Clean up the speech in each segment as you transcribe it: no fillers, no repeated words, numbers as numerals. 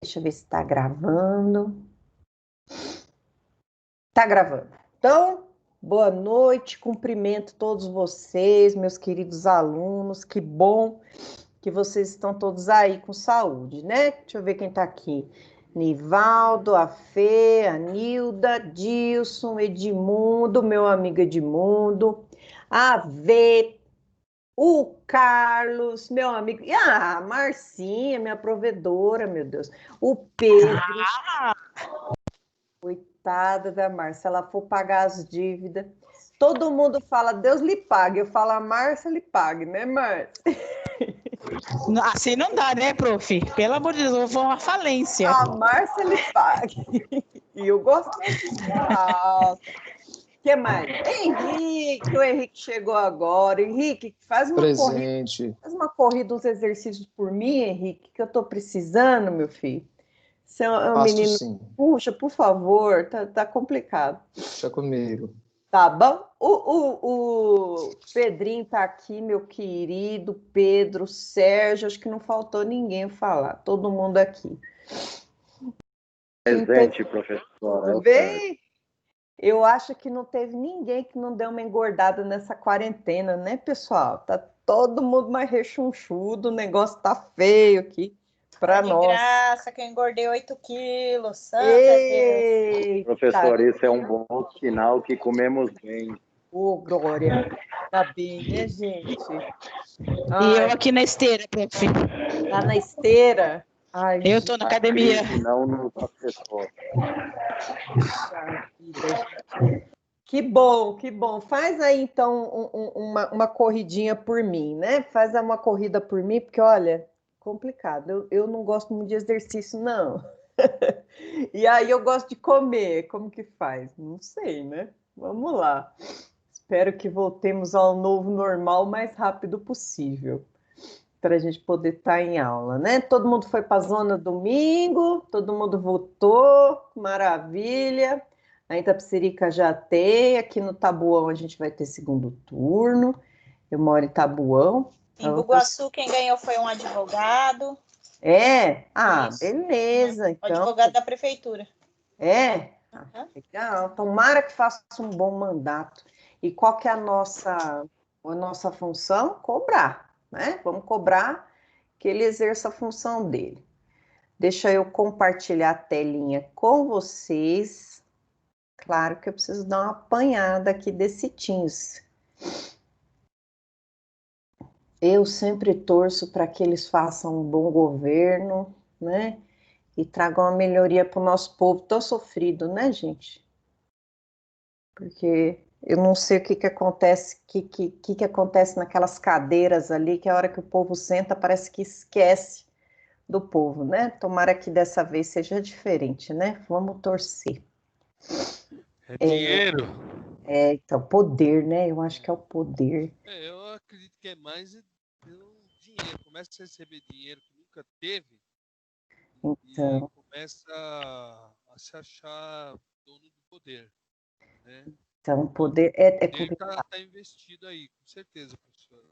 Deixa eu ver se está gravando. Está gravando. Então, boa noite, cumprimento todos vocês, meus queridos alunos. Que bom que vocês estão todos aí com saúde, né? Deixa eu ver quem está aqui. Nivaldo, a Fê, a Nilda, Dilson, Edmundo, meu amigo Edmundo, a Vê, o Carlos, meu amigo, e a Marcinha, minha provedora, meu Deus, o Pedro, coitada da Márcia, se ela for pagar as dívidas, todo mundo fala, Deus lhe pague, eu falo, a Márcia lhe pague, né, Márcia? Assim não dá, né, prof? Pelo amor de Deus, foi uma falência. A Márcia lhe pague. E eu gosto assim. O que mais? Henrique, o Henrique chegou agora. Henrique, faz uma corrida, faz uma corrida, uns exercícios por mim, Henrique, que eu tô precisando, meu filho. Você é um menino. Sim. Puxa, por favor, tá complicado. Deixa comigo. Tá bom? O Pedrinho tá aqui, meu querido Pedro, Sérgio, acho que não faltou ninguém falar, todo mundo aqui. Presente, professora. Bem, eu acho que não teve ninguém que não deu uma engordada nessa quarentena, né, pessoal? Tá todo mundo mais rechonchudo, o negócio tá feio aqui para nós. De graça, que eu engordei 8 quilos. Santa Deus. Professor, isso é um bom sinal que comemos bem. Ô, Glória. Tá bem, né, gente? E eu aqui na esteira, prof. Tá na esteira? Ai, eu tô na academia. Não no professor. Que bom, que bom. Faz aí, então, uma corridinha por mim, né? Faz uma corrida por mim, porque, olha, complicado. Eu não gosto muito de exercício, não. E aí eu gosto de comer. Como que faz? Não sei, né? Vamos lá. Espero que voltemos ao novo normal o mais rápido possível, para a gente poder estar em aula, né? Todo mundo foi para a zona domingo, todo mundo votou, maravilha. A Itapecerica já tem, aqui no Tabuão a gente vai ter segundo turno. Eu moro em Tabuão. Em Bugaçu, quem ganhou foi um advogado. É? Ah, Isso. Beleza. Então... O advogado da prefeitura. É? Ah, legal. Tomara que faça um bom mandato. E qual que é a nossa função? Cobrar, né? Vamos cobrar que ele exerça a função dele. Deixa eu compartilhar a telinha com vocês. Claro que eu preciso dar uma apanhada aqui desse Teams. Eu sempre torço para que eles façam um bom governo, né? E tragam uma melhoria para o nosso povo tão sofrido, né, gente? Porque eu não sei o que acontece, que acontece naquelas cadeiras ali, que a hora que o povo senta parece que esquece do povo, né? Tomara que dessa vez seja diferente, né? Vamos torcer. É dinheiro. Então, poder, né? Eu acho que é o poder. Eu acredito que é mais dinheiro. Começa a receber dinheiro que nunca teve. Então, E começa a se achar dono do poder, né? Então, poder é complicado. Está investido aí, com certeza, professora.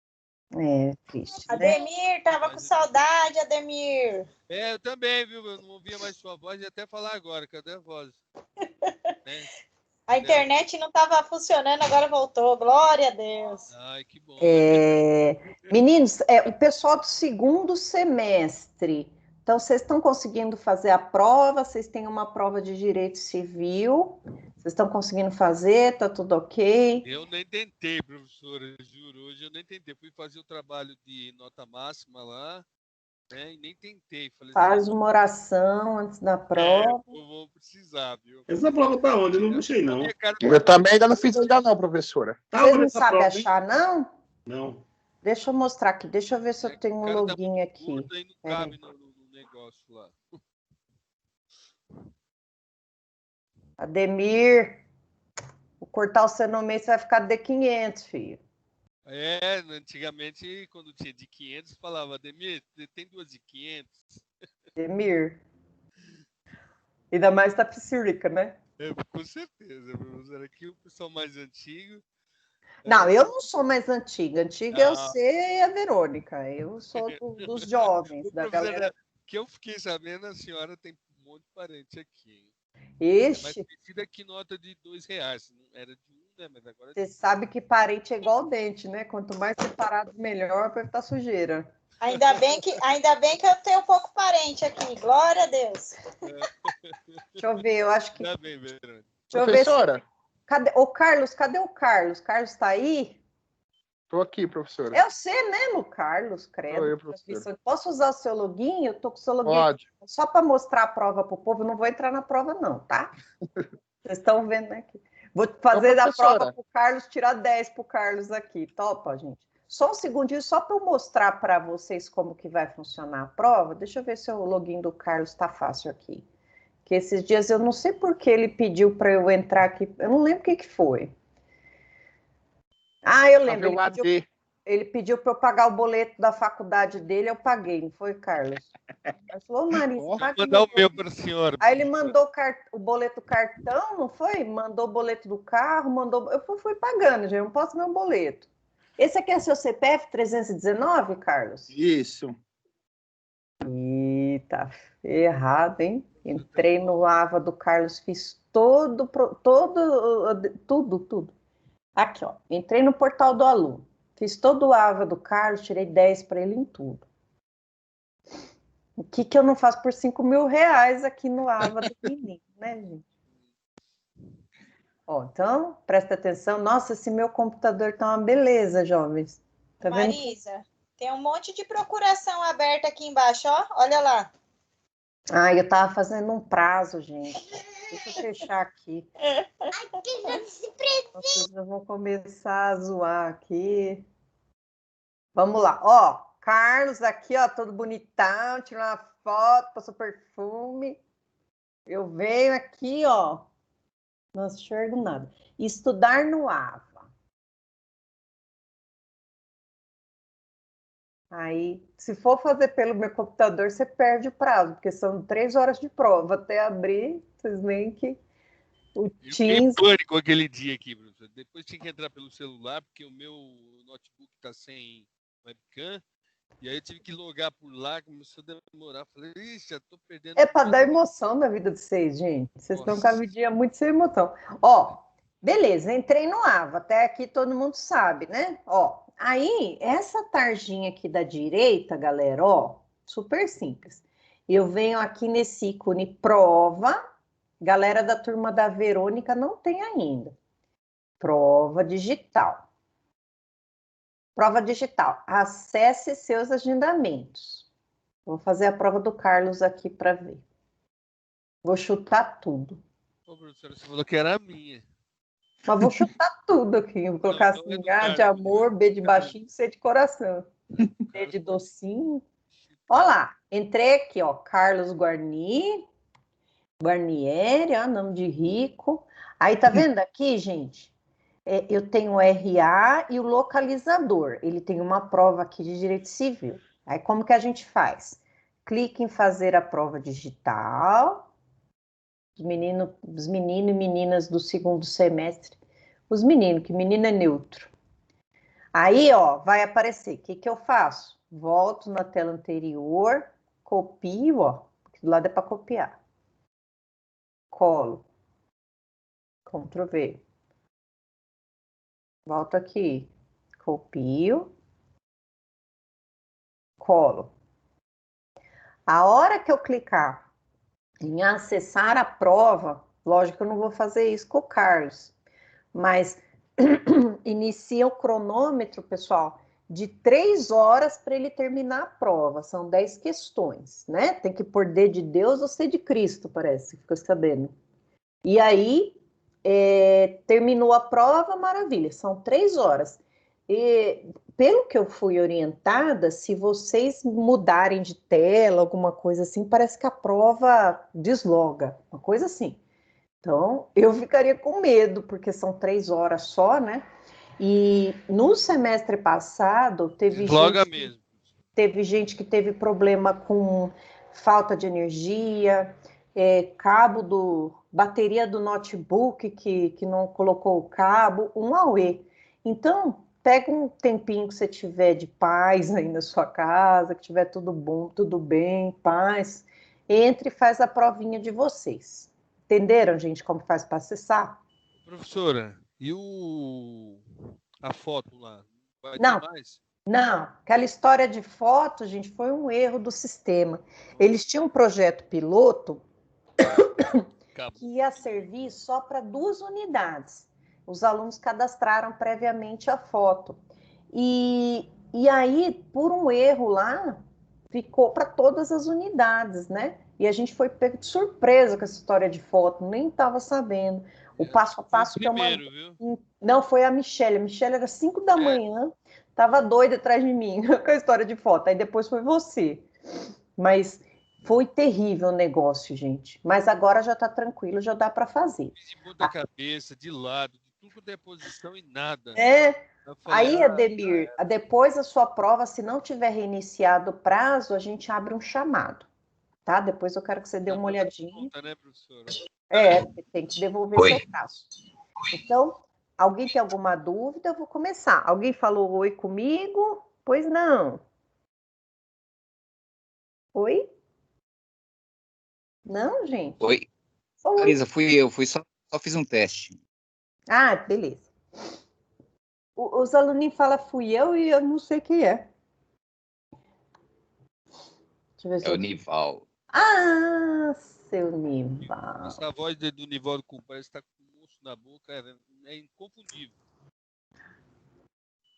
É triste, né? Ademir, tava com saudade, Ademir. Eu também, viu? Eu não ouvia mais sua voz e até falar agora. Cadê a voz? Né? A internet não estava funcionando, agora voltou. Glória a Deus. Ai, que bom. Meninos, o pessoal do segundo semestre, então vocês estão conseguindo fazer a prova, vocês têm uma prova de direito civil, vocês estão conseguindo fazer, tá tudo ok? Eu nem tentei, professora, juro, hoje eu nem tentei, fui fazer o trabalho de nota máxima lá, né, e nem tentei. Falei, faz uma oração antes da prova. Eu vou precisar, viu? Essa prova tá onde? Eu não achei, não. Eu também ainda não fiz não, professora. Vocês não sabem achar, não? Não. Deixa eu mostrar aqui, deixa eu ver se eu tenho um login aqui. Aí não cabe no negócio lá. Ademir, vou cortar o seu nome, você vai ficar D500, filho. Antigamente, quando tinha de 500, falava, Ademir, tem duas de 500. Ademir. Ainda mais Tapicirica, né? Com certeza, professora. Aqui o pessoal mais antigo. Não, eu não sou mais antiga. Antiga eu sei a Verônica. Eu sou dos jovens, da galera. que eu fiquei sabendo, a senhora tem um monte de parente aqui, hein? É mais Ixi, conhecida que nota de R$ 2. Não era de um, né? Mas agora é você de sabe que parente é igual dente, né? Quanto mais separado, melhor para evitar sujeira. Ainda bem que eu tenho pouco parente aqui. Glória a Deus. Deixa eu ver, eu acho que. Ainda bem, Verônica. Deixa eu ver se. Professora, Cadê o Carlos? Cadê o Carlos? Carlos tá aí? tô aqui, professora. É você mesmo, Carlos, Sou credo. eu, professora. Posso usar o seu login? Eu tô com o seu login Pode. só para mostrar a prova para o povo. Eu não vou entrar na prova, não, tá? Vocês estão vendo aqui. Vou fazer a prova professora. para o Carlos, tirar 10 para o Carlos aqui. Topa, gente? Só um segundinho, só para eu mostrar para vocês como que vai funcionar a prova. Deixa eu ver se o login do Carlos está fácil aqui. Que esses dias eu não sei por que ele pediu para eu entrar aqui. Eu não lembro o que foi. Ah, eu lembro. Ele pediu... Ele pediu para eu pagar o boleto da faculdade dele, eu paguei, não foi, Carlos? Ele falou, Marisa, Ó, paga Vou mandar o meu boleto. para a senhora. Aí ele mandou o boleto cartão, não foi? Mandou o boleto do carro, mandou. Eu fui pagando, já não posso meu boleto. Esse aqui é seu CPF 319, Carlos? Isso. Ih, tá errado, hein? Entrei no AVA do Carlos, fiz tudo. Aqui, ó. Entrei no portal do aluno. Fiz todo o AVA do Carlos, tirei 10 para ele em tudo. O que eu não faço por R$ 5.000 aqui no AVA do menino, né, gente? Ó, então, presta atenção. Nossa, esse meu computador tá uma beleza, jovens. Tá vendo? Marisa, tem um monte de procuração aberta aqui embaixo, ó. Olha lá. Ai, eu tava fazendo um prazo, gente. Deixa eu fechar aqui. Nossa, eu vou começar a zoar aqui. Vamos lá. Ó, Carlos aqui, ó, todo bonitão, tirou uma foto, passou perfume. Eu venho aqui, ó. Não enxergo nada. Estudar no AVA. Aí, se for fazer pelo meu computador, você perde o prazo, porque são 3 horas de prova. Até abrir, vocês veem que o Eu fiquei em Teams... pânico aquele dia aqui, professor. Depois tinha que entrar pelo celular, porque o meu notebook está sem webcam. E aí eu tive que logar por lá, começou a demorar. Falei, ixi, já tô perdendo. É para dar emoção na vida de vocês, gente. Vocês estão com a vidinha muito sem emoção. Ó, beleza, entrei no AVA. Até aqui todo mundo sabe, né? Ó, aí, essa tarjinha aqui da direita, galera, ó, super simples. Eu venho aqui nesse ícone prova. Galera da turma da Verônica não tem ainda. Prova digital. Prova digital. Acesse seus agendamentos. Vou fazer a prova do Carlos aqui para ver. Vou chutar tudo. Ô, professora, você falou que era a minha. Mas vou chutar tudo aqui. Vou colocar Não, então é assim, do A de Carlos. amor, B de baixinho, C de coração. D de docinho. Olha lá, entrei aqui, ó. Carlos Guarnieri, ó, nome de rico. Aí, tá vendo aqui, gente? Eu tenho o RA e o localizador. Ele tem uma prova aqui de direito civil. Aí, como que a gente faz? Clique em fazer a prova digital. Os meninos e meninas do segundo semestre. Os meninos, que menino é neutro. Aí, ó, vai aparecer. O que eu faço? Volto na tela anterior, copio, ó, do lado é para copiar. Colo. Ctrl V. Volto aqui. Copio. Colo. A hora que eu clicar em acessar a prova, lógico que eu não vou fazer isso com o Carlos, mas inicia o cronômetro, pessoal, de 3 horas para ele terminar a prova. São 10 questões, né? Tem que pôr D de Deus ou C de Cristo, parece, ficou sabendo. E aí, terminou a prova, maravilha, são 3 horas. E, pelo que eu fui orientada, se vocês mudarem de tela, alguma coisa assim, parece que a prova desloga, uma coisa assim. Então, eu ficaria com medo, porque são 3 horas só, né? E no semestre passado, Desloga mesmo. Teve gente que teve problema com falta de energia, bateria do notebook que não colocou o cabo, um auê. Então, pega um tempinho que você tiver de paz aí na sua casa, que tiver tudo bom, tudo bem, paz, entre e faz a provinha de vocês. Entenderam, gente, como faz para acessar? Professora, e a foto lá? Vai ter Não, mais? não. Aquela história de foto, gente, foi um erro do sistema. Eles tinham um projeto piloto Acabou. que ia servir só para 2 unidades. Os alunos cadastraram previamente a foto. E aí, por um erro lá, ficou para todas as unidades, né? E a gente foi pego de surpresa com essa história de foto, nem estava sabendo. O passo a passo que eu Primeiro, mandei. viu? Não, foi a Michelle. A Michelle era 5 da manhã, estava doida atrás de mim com a história de foto. Aí depois foi você. Mas foi terrível o negócio, gente. Mas agora já está tranquilo, já dá para fazer. Fiz em ponta cabeça, de lado, de tudo quanto é posição e nada. É. Eu falei, Aí, Ademir, depois da sua prova, se não tiver reiniciado o prazo, a gente abre um chamado, tá? Depois eu quero que você dê uma olhadinha. conta, né, professora? Porque tem que devolver seu prazo. Então, alguém tem alguma dúvida? Eu vou começar. Alguém falou oi comigo? Pois não. Oi? Não, gente? Oi, Oi. Marisa, fui eu, só fiz um teste. Ah, beleza. Os aluninhos falam fui eu e eu não sei quem é. Deixa eu ver se É o Nival. Ah, seu Nival. Essa voz do Nivaldo com parece que tá com um osso na boca, é inconfundível.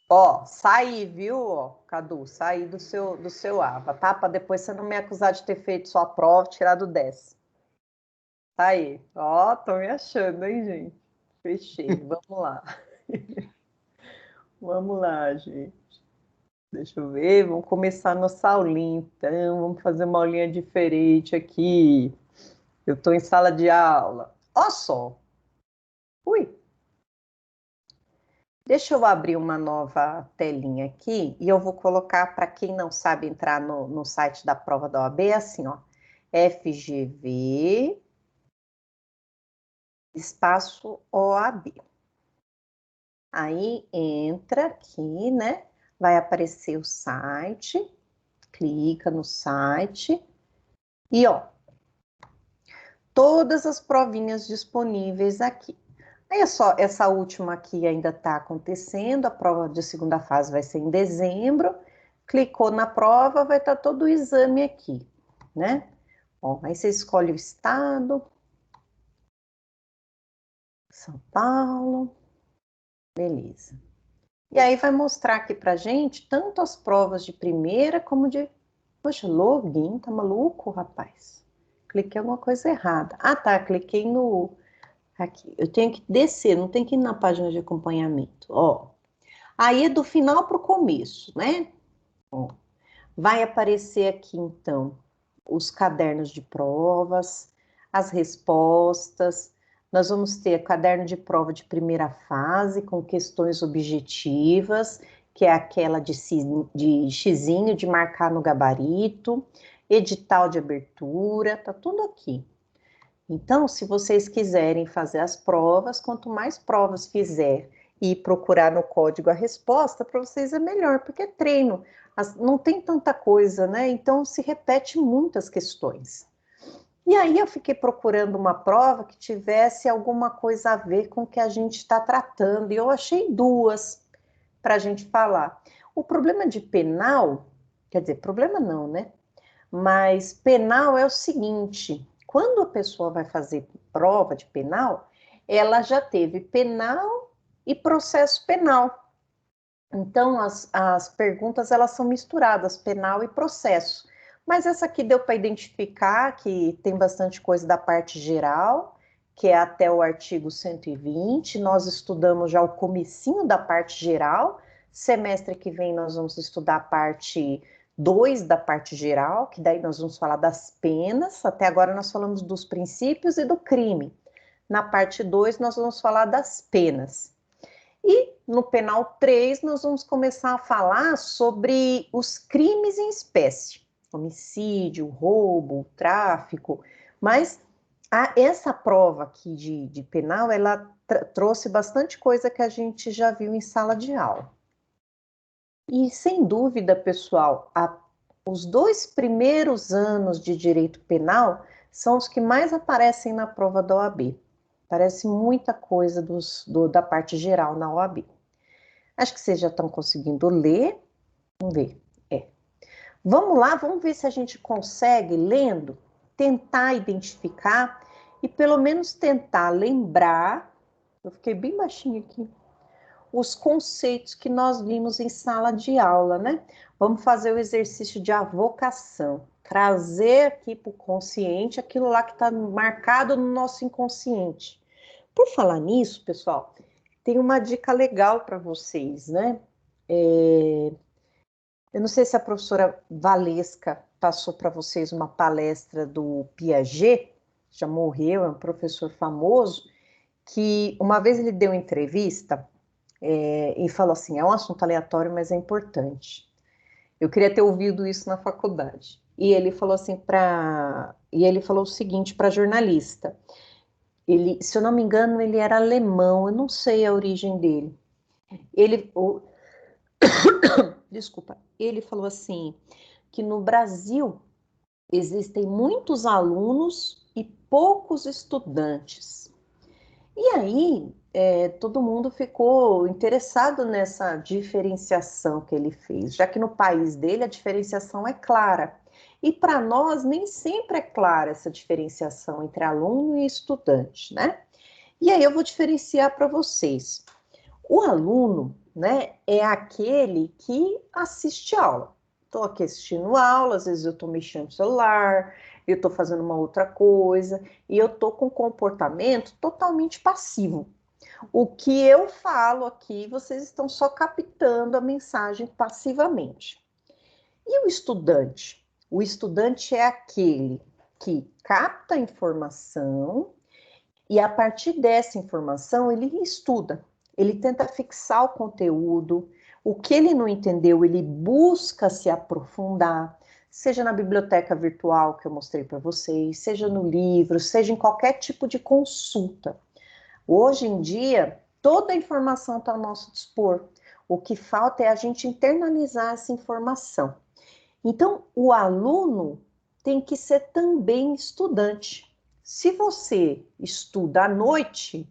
Ó, saí, viu, Cadu? Saí do seu AVA, tá? Para depois você não me acusar de ter feito sua prova, tirar do 10. Tá aí. Ó, tô me achando, hein, gente? Fechei. Vamos lá. Vamos lá, gente. Deixa eu ver. Vamos começar nossa aulinha, então. Vamos fazer uma aulinha diferente aqui. Eu tô em sala de aula. Ó só. Ui. Deixa eu abrir uma nova telinha aqui e eu vou colocar, para quem não sabe entrar no site da prova da OAB, é assim, ó, FGV, espaço OAB. Aí entra aqui, né? Vai aparecer o site, clica no site e, ó, todas as provinhas disponíveis aqui. Aí é só, essa última aqui ainda está acontecendo, a prova de segunda fase vai ser em dezembro. Clicou na prova, vai estar todo o exame aqui, né? Ó, aí você escolhe o estado. São Paulo. Beleza. E aí vai mostrar aqui pra gente tanto as provas de primeira como de... Poxa, login, tá maluco, rapaz? Cliquei alguma coisa errada. Ah, tá, cliquei no... Aqui, eu tenho que descer, não tem que ir na página de acompanhamento, ó. Aí é do final para o começo, né? Ó, vai aparecer aqui, então, os cadernos de provas, as respostas. Nós vamos ter caderno de prova de primeira fase, com questões objetivas, que é aquela de xizinho, de marcar no gabarito, edital de abertura, tá tudo aqui. Então, se vocês quiserem fazer as provas, quanto mais provas fizer e procurar no código a resposta, para vocês é melhor, porque é treino, não tem tanta coisa, né? Então, se repete muitas questões. E aí eu fiquei procurando uma prova que tivesse alguma coisa a ver com o que a gente está tratando, e eu achei 2 para a gente falar. O problema de penal, quer dizer, problema não, né? Mas penal é o seguinte... Quando a pessoa vai fazer prova de penal, ela já teve penal e processo penal. Então, as perguntas, elas são misturadas, penal e processo. Mas essa aqui deu para identificar que tem bastante coisa da parte geral, que é até o artigo 120. Nós estudamos já o comecinho da parte geral. Semestre que vem nós vamos estudar a parte 2 da parte geral, que daí nós vamos falar das penas. Até agora nós falamos dos princípios e do crime. Na parte 2 nós vamos falar das penas. E no penal 3 nós vamos começar a falar sobre os crimes em espécie. Homicídio, roubo, tráfico. Mas essa prova aqui de penal, ela trouxe bastante coisa que a gente já viu em sala de aula. E, sem dúvida, pessoal, os 2 primeiros anos de direito penal são os que mais aparecem na prova da OAB. Parece muita coisa da parte geral na OAB. Acho que vocês já estão conseguindo ler. Vamos ver. Vamos lá, vamos ver se a gente consegue, lendo, tentar identificar e pelo menos tentar lembrar, eu fiquei bem baixinho aqui, os conceitos que nós vimos em sala de aula, né? Vamos fazer o exercício de avocação, trazer aqui para o consciente aquilo lá que está marcado no nosso inconsciente. Por falar nisso, pessoal, tem uma dica legal para vocês, né? Eu não sei se a professora Valesca passou para vocês uma palestra do Piaget, já morreu, é um professor famoso, que uma vez ele deu entrevista e falou assim, é um assunto aleatório, mas é importante. Eu queria ter ouvido isso na faculdade. E ele falou assim ele falou o seguinte para a jornalista. Ele, se eu não me engano, ele era alemão, eu não sei a origem dele. Desculpa, ele falou assim, que no Brasil existem muitos alunos e poucos estudantes. E aí, todo mundo ficou interessado nessa diferenciação que ele fez, já que no país dele a diferenciação é clara. E para nós nem sempre é clara essa diferenciação entre aluno e estudante, né? E aí eu vou diferenciar para vocês. O aluno, né, é aquele que assiste aula. Estou aqui assistindo aula, às vezes eu estou mexendo no celular, eu estou fazendo uma outra coisa, e eu estou com um comportamento totalmente passivo. O que eu falo aqui, vocês estão só captando a mensagem passivamente. E o estudante? O estudante é aquele que capta a informação e, a partir dessa informação, ele estuda. Ele tenta fixar o conteúdo, o que ele não entendeu, ele busca se aprofundar, seja na biblioteca virtual que eu mostrei para vocês, seja no livro, seja em qualquer tipo de consulta. Hoje em dia, toda a informação está ao nosso dispor. O que falta é a gente internalizar essa informação. Então, o aluno tem que ser também estudante. Se você estuda à noite,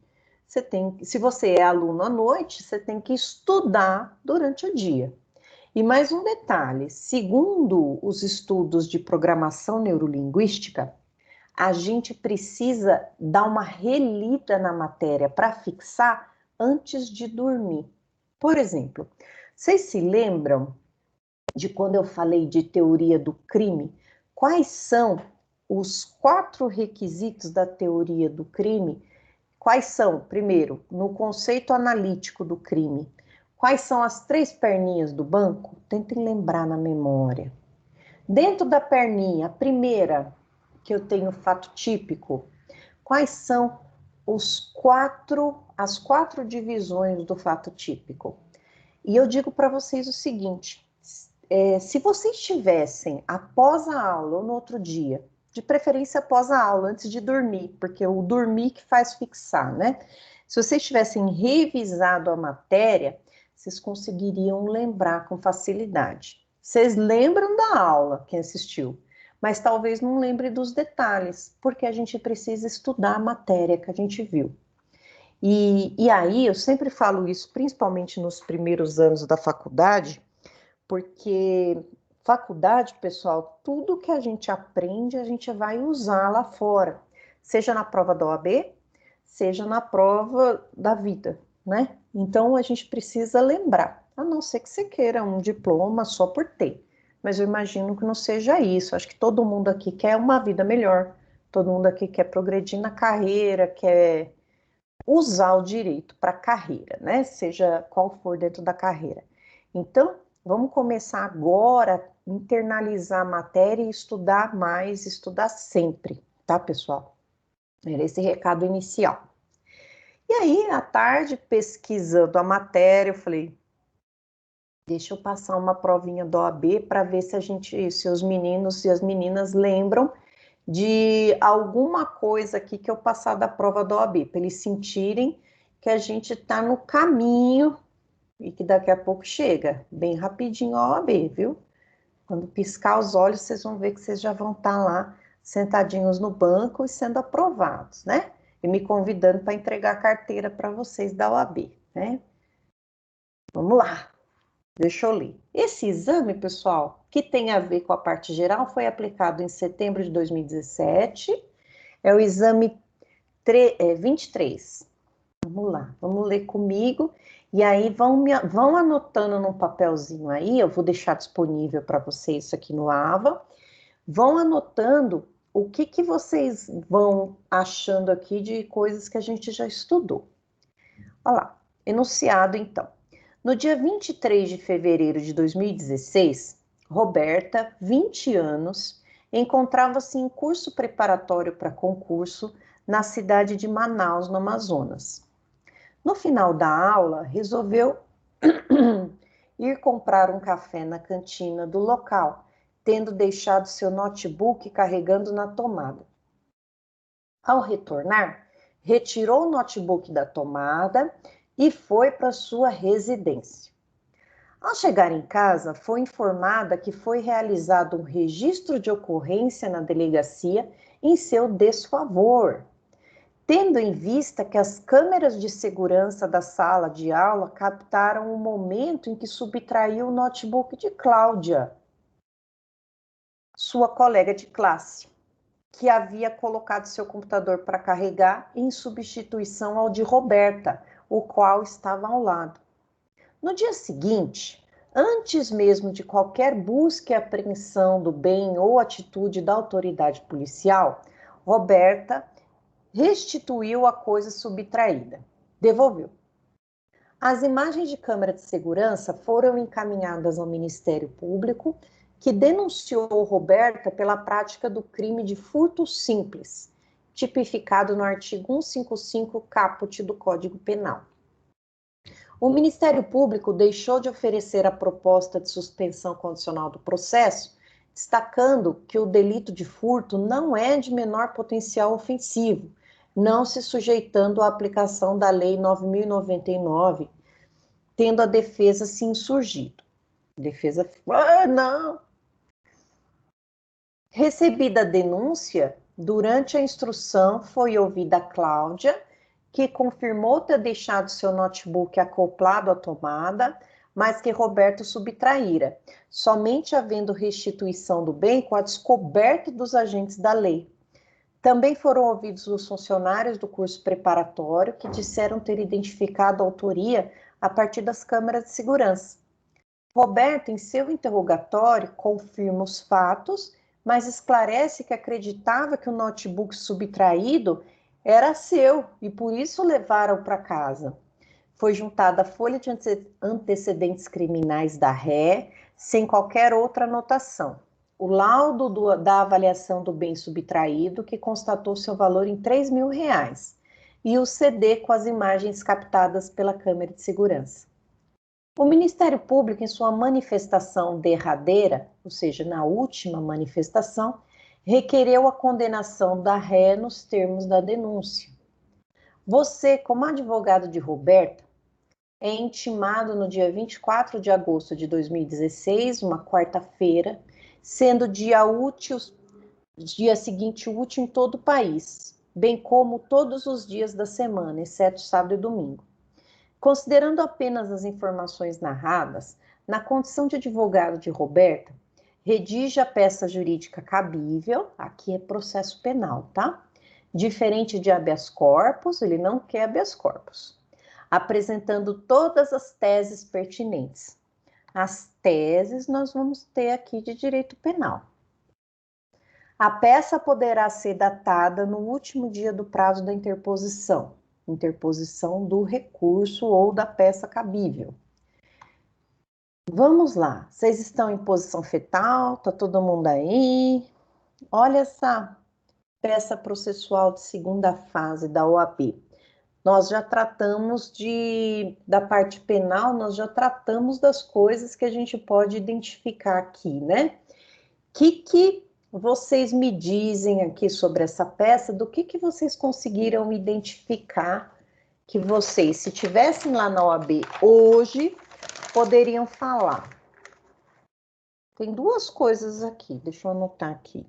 se você é aluno à noite, você tem que estudar durante o dia. E mais um detalhe, segundo os estudos de programação neurolinguística, a gente precisa dar uma relida na matéria para fixar antes de dormir. Por exemplo, vocês se lembram de quando eu falei de teoria do crime? Quais são os 4 requisitos da teoria do crime? Quais são, primeiro, no conceito analítico do crime, quais são as 3 perninhas do banco? Tentem lembrar na memória. Dentro da perninha, a primeira, que eu tenho fato típico, quais são as 4 divisões do fato típico? E eu digo para vocês o seguinte, se vocês tivessem, após a aula ou no outro dia, de preferência após a aula, antes de dormir, porque o dormir que faz fixar, né? Se vocês tivessem revisado a matéria, vocês conseguiriam lembrar com facilidade. Vocês lembram da aula, quem assistiu, mas talvez não lembre dos detalhes, porque a gente precisa estudar a matéria que a gente viu. E aí, eu sempre falo isso, principalmente nos primeiros anos da faculdade, porque faculdade, pessoal, tudo que a gente aprende, a gente vai usar lá fora, seja na prova da OAB, seja na prova da vida, né? Então, a gente precisa lembrar, a não ser que você queira um diploma só por ter, mas eu imagino que não seja isso, acho que todo mundo aqui quer uma vida melhor, todo mundo aqui quer progredir na carreira, quer usar o direito para a carreira, né? Seja qual for dentro da carreira. Então, vamos começar agora a internalizar a matéria e estudar mais, estudar sempre, tá, pessoal? Era esse recado inicial. E aí, à tarde, pesquisando a matéria, eu falei, deixa eu passar uma provinha do OAB para ver se os meninos e as meninas lembram de alguma coisa aqui que eu passar da prova da OAB, para eles sentirem que a gente está no caminho e que daqui a pouco chega, bem rapidinho a OAB, viu? Quando piscar os olhos, vocês vão ver que vocês já vão estar lá sentadinhos no banco e sendo aprovados, né? E me convidando para entregar a carteira para vocês da OAB, né? Vamos lá, deixa eu ler. Esse exame, pessoal, que tem a ver com a parte geral, foi aplicado em setembro de 2017, é o exame 23. Vamos lá, vamos ler comigo. E aí vão anotando num papelzinho aí, eu vou deixar disponível para vocês isso aqui no AVA. Vão anotando o que vocês vão achando aqui de coisas que a gente já estudou. Olha lá, enunciado então. No dia 23 de fevereiro de 2016, Roberta, 20 anos, encontrava-se em curso preparatório para concurso na cidade de Manaus, no Amazonas. No final da aula, resolveu ir comprar um café na cantina do local, tendo deixado seu notebook carregando na tomada. Ao retornar, retirou o notebook da tomada e foi para sua residência. Ao chegar em casa, foi informada que foi realizado um registro de ocorrência na delegacia em seu desfavor, tendo em vista que as câmeras de segurança da sala de aula captaram o momento em que subtraiu o notebook de Cláudia, sua colega de classe, que havia colocado seu computador para carregar em substituição ao de Roberta, o qual estava ao lado. No dia seguinte, antes mesmo de qualquer busca e apreensão do bem ou atitude da autoridade policial, Roberta restituiu a coisa subtraída, devolveu. As imagens de câmera de segurança foram encaminhadas ao Ministério Público, que denunciou Roberta pela prática do crime de furto simples, tipificado no artigo 155 caput do Código Penal. O Ministério Público deixou de oferecer a proposta de suspensão condicional do processo, destacando que o delito de furto não é de menor potencial ofensivo, não se sujeitando à aplicação da Lei 9.099, tendo a defesa se insurgido. Defesa, não! Recebida a denúncia, durante a instrução foi ouvida a Cláudia, que confirmou ter deixado seu notebook acoplado à tomada, mas que Roberto subtraíra, somente havendo restituição do bem com a descoberta dos agentes da lei. Também foram ouvidos os funcionários do curso preparatório, que disseram ter identificado a autoria a partir das câmeras de segurança. Roberto, em seu interrogatório, confirma os fatos, mas esclarece que acreditava que o notebook subtraído era seu e por isso levaram para casa. Foi juntada a folha de antecedentes criminais da ré, sem qualquer outra anotação. O laudo da avaliação do bem subtraído, que constatou seu valor em R$3.000, e o CD com as imagens captadas pela câmera de segurança. O Ministério Público, em sua manifestação derradeira, ou seja, na última manifestação, requereu a condenação da ré nos termos da denúncia. Você, como advogado de Roberta, é intimado no dia 24 de agosto de 2016, uma quarta-feira, sendo dia seguinte útil em todo o país, bem como todos os dias da semana, exceto sábado e domingo. Considerando apenas as informações narradas, na condição de advogado de Roberta, redige a peça jurídica cabível, aqui é processo penal, tá? Diferente de habeas corpus, ele não quer habeas corpus, apresentando todas as teses pertinentes. As teses nós vamos ter aqui de direito penal. A peça poderá ser datada no último dia do prazo da interposição do recurso ou da peça cabível. Vamos lá, vocês estão em posição fetal? Tá todo mundo aí? Olha essa peça processual de segunda fase da OAB. Nós já tratamos da parte penal, nós já tratamos das coisas que a gente pode identificar aqui, né? Que vocês me dizem aqui sobre essa peça, do que vocês conseguiram identificar que vocês, se tivessem lá na OAB hoje, poderiam falar. Tem duas coisas aqui, deixa eu anotar aqui.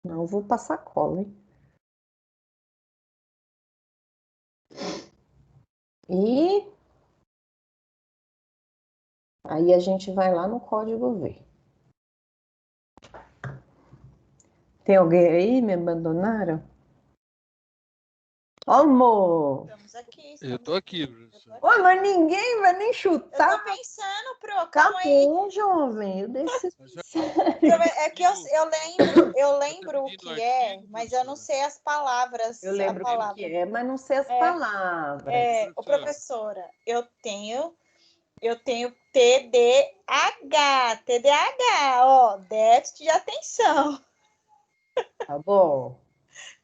Não vou passar cola, hein? E aí a gente vai lá no código ver. Tem alguém aí? Me abandonaram? Ó, amor! Estamos aqui. Eu tô aqui, professor. Ô, mas ninguém vai nem Eu chutar. tô pensando, Pro, calma aí. Acabou, jovem. Eu desse... É que eu lembro o que é, mas eu não sei as palavras. Eu lembro o que é, mas não sei as palavras. Ô, professora, eu tenho TDAH, ó, déficit de atenção. Tá bom?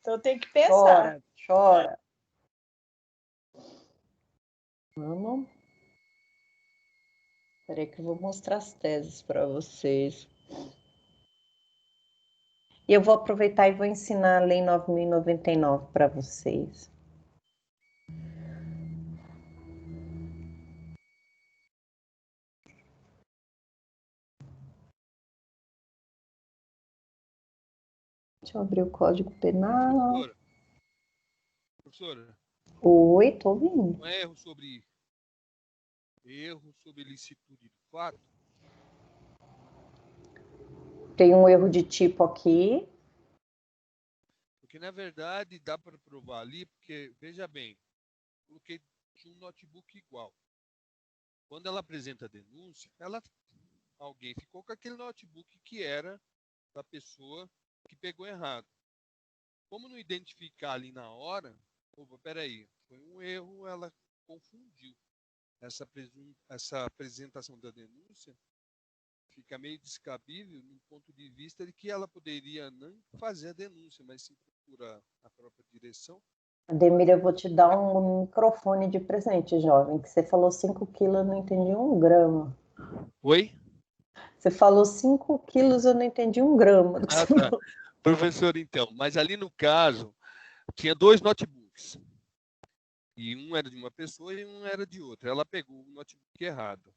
Então tem que pensar. Chora. Vamos. Espera que eu vou mostrar as teses para vocês. E eu vou aproveitar e vou ensinar a Lei 9.099 para vocês. Deixa eu abrir o Código Penal. Professora, Oi, tô ouvindo. não é erro sobre ilicitude do fato? Tem um erro de tipo aqui. Porque, na verdade, dá para provar ali, porque, veja bem, coloquei um notebook igual. Quando ela apresenta a denúncia, alguém ficou com aquele notebook que era da pessoa que pegou errado. Como não identificar ali na hora, opa, peraí, foi um erro, ela confundiu. Essa apresentação da denúncia fica meio descabível no ponto de vista de que ela poderia não fazer a denúncia, mas sim procurar a própria direção. Ademir, eu vou te dar um microfone de presente, jovem, que você falou 5 quilos, eu não entendi 1 grama. Oi? Você falou 5 quilos, eu não entendi 1 grama. Ah, tá. Professor, então, mas ali no caso, tinha 2 notebooks. E um era de uma pessoa e um era de outra. Ela pegou o notebook errado.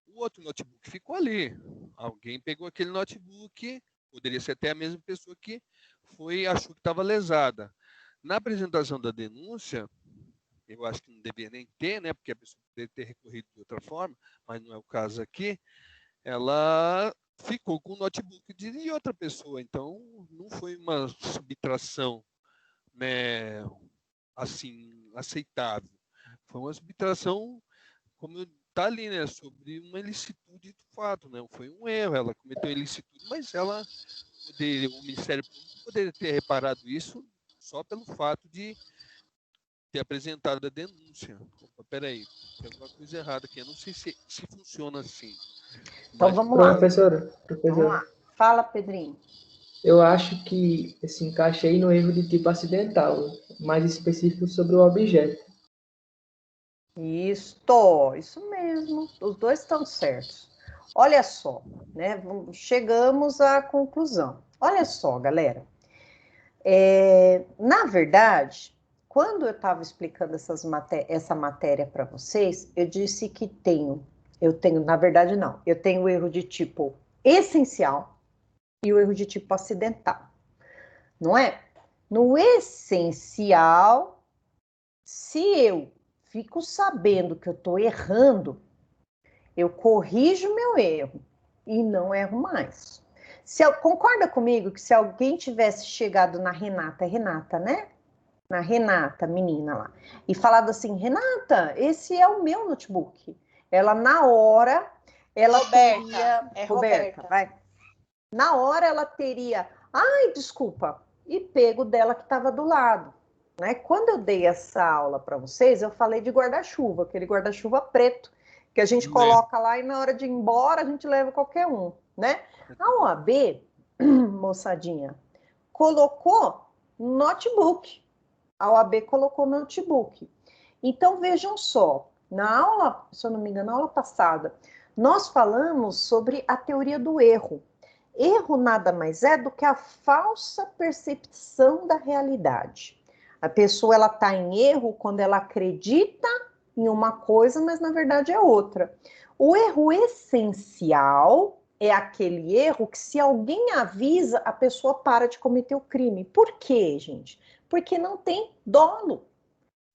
O outro notebook ficou ali. Alguém pegou aquele notebook, poderia ser até a mesma pessoa que achou que estava lesada. Na apresentação da denúncia, eu acho que não devia nem ter, né? Porque a pessoa poderia ter recorrido de outra forma, mas não é o caso aqui. Ela ficou com o notebook de outra pessoa. Então, não foi uma subtração, né, assim, aceitável. Foi uma subtração, como está ali, né, sobre uma ilicitude do fato, né? Foi um erro, ela cometeu ilicitude, mas o Ministério Público poderia ter reparado isso só pelo fato de ter apresentado a denúncia. Opa, peraí, tem alguma coisa errada aqui. Eu não sei se funciona assim. Então vamos lá. Professora, Vamos lá. Fala, Pedrinho. Eu acho que se encaixa aí no erro de tipo acidental, mais específico sobre o objeto. Isso mesmo. Os dois estão certos. Olha só, né? Chegamos à conclusão. Olha só, galera. Na verdade, quando eu estava explicando essa matéria para vocês, eu disse que na verdade não, eu tenho o erro de tipo essencial e o erro de tipo acidental, não é? No essencial, se eu fico sabendo que eu estou errando, eu corrijo meu erro e não erro mais. Concorda comigo que se alguém tivesse chegado na Renata, né? Na Renata, menina lá, e falado assim, Renata, esse é o meu notebook. Ela, na hora, ela teria... Roberta, vai. Na hora, ela teria, ai, desculpa, e pego dela que estava do lado. Né? Quando eu dei essa aula para vocês, eu falei de guarda-chuva, aquele guarda-chuva preto, que a gente coloca lá e na hora de ir embora, a gente leva qualquer um, né? A OAB, moçadinha, colocou notebook. A OAB colocou notebook. Então, vejam só, na aula, se eu não me engano, na aula passada, nós falamos sobre a teoria do erro. Erro nada mais é do que a falsa percepção da realidade. A pessoa ela está em erro quando ela acredita em uma coisa, mas na verdade é outra. O erro essencial é aquele erro que, se alguém avisa, a pessoa para de cometer o crime. Por quê, gente? Porque não tem dolo.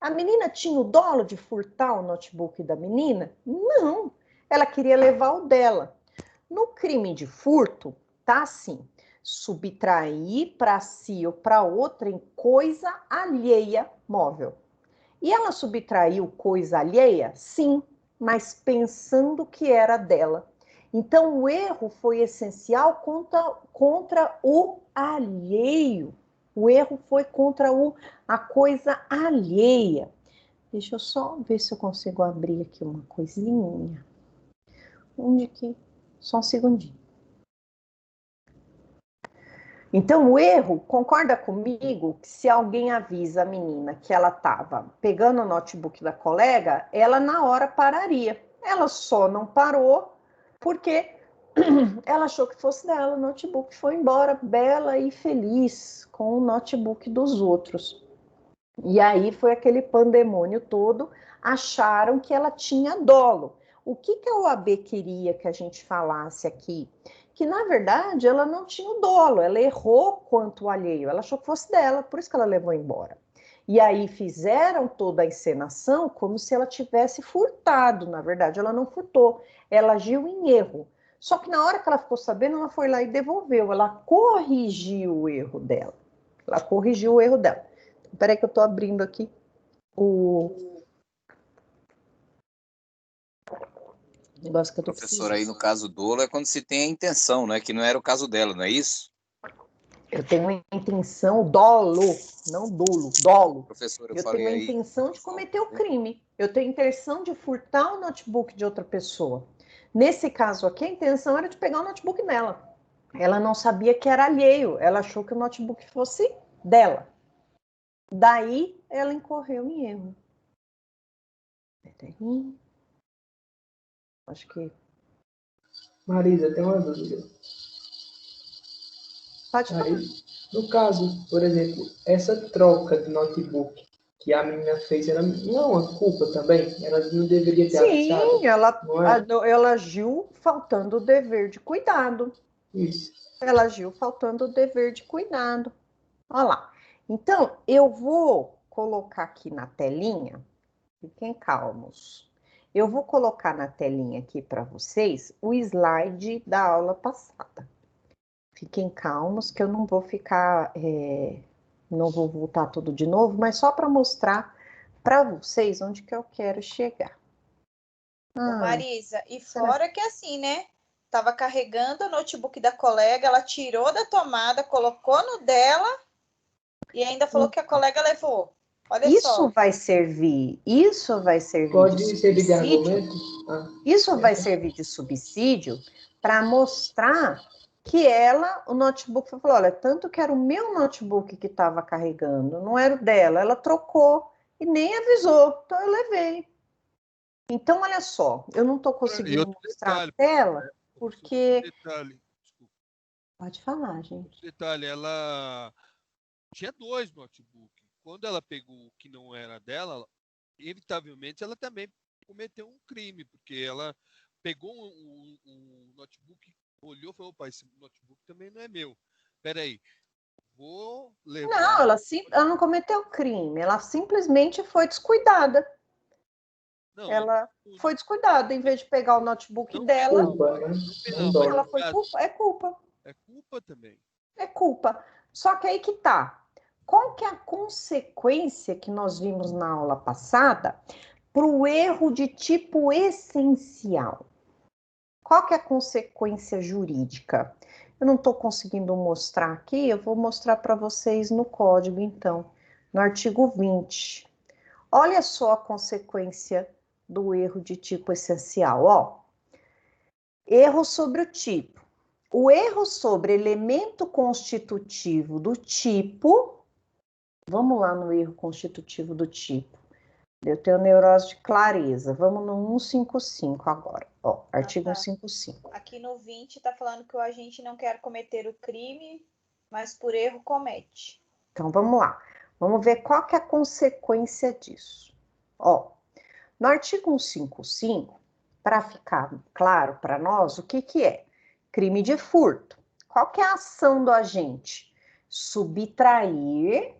A menina tinha o dolo de furtar o notebook da menina? Não. Ela queria levar o dela. No crime de furto, tá assim: subtrair para si ou para outra em coisa alheia móvel. E ela subtraiu coisa alheia? Sim, mas pensando que era dela. Então, o erro foi essencial contra o alheio. O erro foi contra a coisa alheia. Deixa eu só ver se eu consigo abrir aqui uma coisinha. Onde que? Só um segundinho. Então, o erro, concorda comigo, que se alguém avisa a menina que ela estava pegando o notebook da colega, ela na hora pararia. Ela só não parou porque ela achou que fosse dela. O notebook foi embora, bela e feliz, com o notebook dos outros. E aí foi aquele pandemônio todo, acharam que ela tinha dolo. O que a OAB queria que a gente falasse aqui? Que, na verdade, ela não tinha o dolo, ela errou quanto o alheio, ela achou que fosse dela, por isso que ela levou embora. E aí fizeram toda a encenação como se ela tivesse furtado. Na verdade, ela não furtou, ela agiu em erro. Só que na hora que ela ficou sabendo, ela foi lá e devolveu, ela corrigiu o erro dela. Ela corrigiu o erro dela. Peraí que eu tô abrindo aqui o negócio que eu tô Professora, aí precisando. no caso dolo é quando se tem a intenção, né? Que não era o caso dela, não é isso? Eu tenho a intenção, dolo, não dolo, dolo. Professora, eu Eu tenho falei a aí. intenção de cometer o crime. Eu tenho a intenção de furtar o notebook de outra pessoa. Nesse caso aqui, a intenção era de pegar o notebook dela. Ela não sabia que era alheio. Ela achou que o notebook fosse dela. Daí, ela incorreu em erro. Peraí. Acho que... Marisa, tem uma dúvida. Pode falar. Marisa, no caso, por exemplo, essa troca de notebook que a menina fez, ela não é uma culpa também? Ela não deveria ter avisado? Sim, ela, Não é? ela agiu faltando o dever de cuidado. Isso. Ela agiu faltando o dever de cuidado. Olha lá. Então, eu vou colocar aqui na telinha, fiquem calmos. Eu vou colocar na telinha aqui para vocês o slide da aula passada. Fiquem calmos, que eu não vou ficar, não vou voltar tudo de novo, mas só para mostrar para vocês onde que eu quero chegar. Ô, Ah, Marisa, e fora que assim, né? Tava carregando o notebook da colega, ela tirou da tomada, colocou no dela e ainda falou que a colega levou. Olha isso só. vai servir de Pode servir de subsídio. argumento? Isso vai servir de subsídio para mostrar que o notebook, falou: olha, tanto que era o meu notebook que estava carregando, não era o dela, ela trocou e nem avisou, então eu levei. Então, olha só, eu não estou E conseguindo outro mostrar detalhe, a tela, porque... detalhe, desculpa, Pode falar, gente. detalhe, ela tinha 2 notebooks. Quando ela pegou o que não era dela, inevitavelmente ela também cometeu um crime, porque ela pegou um notebook, olhou e falou: opa, esse notebook também não é meu. Peraí, vou Não, levar. ela não cometeu crime, ela simplesmente foi descuidada. Não, Ela foi descuidada, em vez de pegar o notebook não dela, Culpa, né? penal, Não mas ela dói. foi culpa, é culpa. é culpa também. É culpa. Só que aí que tá. Qual que é a consequência que nós vimos na aula passada para o erro de tipo essencial? Qual que é a consequência jurídica? Eu não estou conseguindo mostrar aqui, eu vou mostrar para vocês no código, então, no artigo 20. Olha só a consequência do erro de tipo essencial, ó. Erro sobre o tipo. O erro sobre elemento constitutivo do tipo, vamos lá no erro constitutivo do tipo. Eu tenho neurose de clareza. Vamos no 155 agora. Ó, artigo 155. Aqui no 20 está falando que o agente não quer cometer o crime, mas por erro comete. Então, vamos lá. Vamos ver qual que é a consequência disso. Ó, No artigo 155, para ficar claro para nós, o que é? Crime de furto. Qual que é a ação do agente? Subtrair,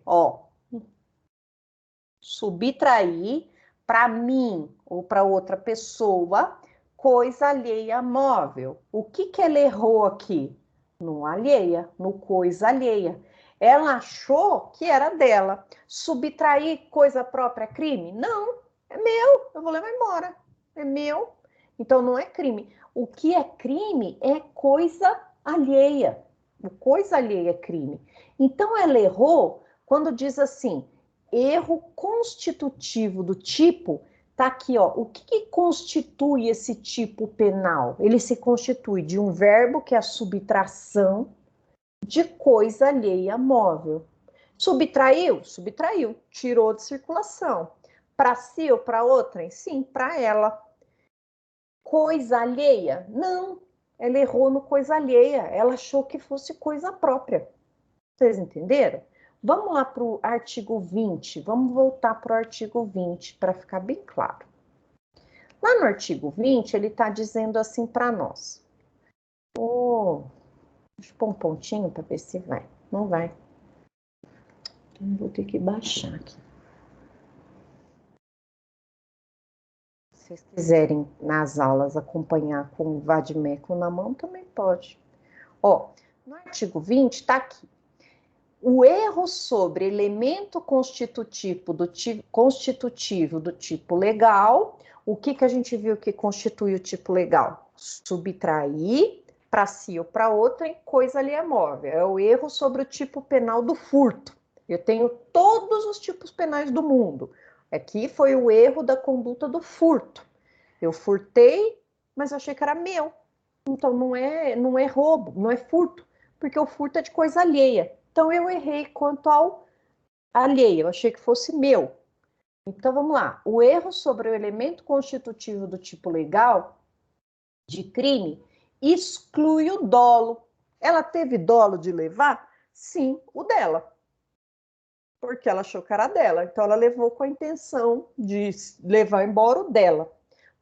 subtrair para mim ou para outra pessoa coisa alheia móvel. O que ela errou aqui? No alheia, no coisa alheia. Ela achou que era dela. Subtrair coisa própria é crime? Não, é meu, eu vou levar embora. É meu, então não é crime. O que é crime é coisa alheia. O coisa alheia é crime. Então ela errou quando diz assim, erro constitutivo do tipo, tá aqui, ó. O que constitui esse tipo penal? Ele se constitui de um verbo que é a subtração de coisa alheia móvel. Subtraiu? Subtraiu. Tirou de circulação. Para si ou para outra? Sim, para ela. Coisa alheia? Não. Ela errou no coisa alheia. Ela achou que fosse coisa própria. Vocês entenderam? Vamos lá para o artigo 20. Vamos voltar para o artigo 20 para ficar bem claro. Lá no artigo 20, ele está dizendo assim para nós. Deixa eu pôr um pontinho para ver se vai. Não vai. Então, vou ter que baixar aqui. Se vocês quiserem, nas aulas, acompanhar com o vade-mecum na mão, também pode. No artigo 20, está aqui. O erro sobre elemento constitutivo do tipo legal, o que a gente viu que constitui o tipo legal? Subtrair para si ou para outra em coisa alheia móvel. É o erro sobre o tipo penal do furto. Eu tenho todos os tipos penais do mundo. Aqui foi o erro da conduta do furto. Eu furtei, mas achei que era meu. Então não é roubo, não é furto, porque o furto é de coisa alheia. Então eu errei quanto ao alheio, eu achei que fosse meu. Então vamos lá. O erro sobre o elemento constitutivo do tipo legal de crime exclui o dolo. Ela teve dolo de levar? Sim, o dela. Porque ela achou que era dela. Então ela levou com a intenção de levar embora o dela.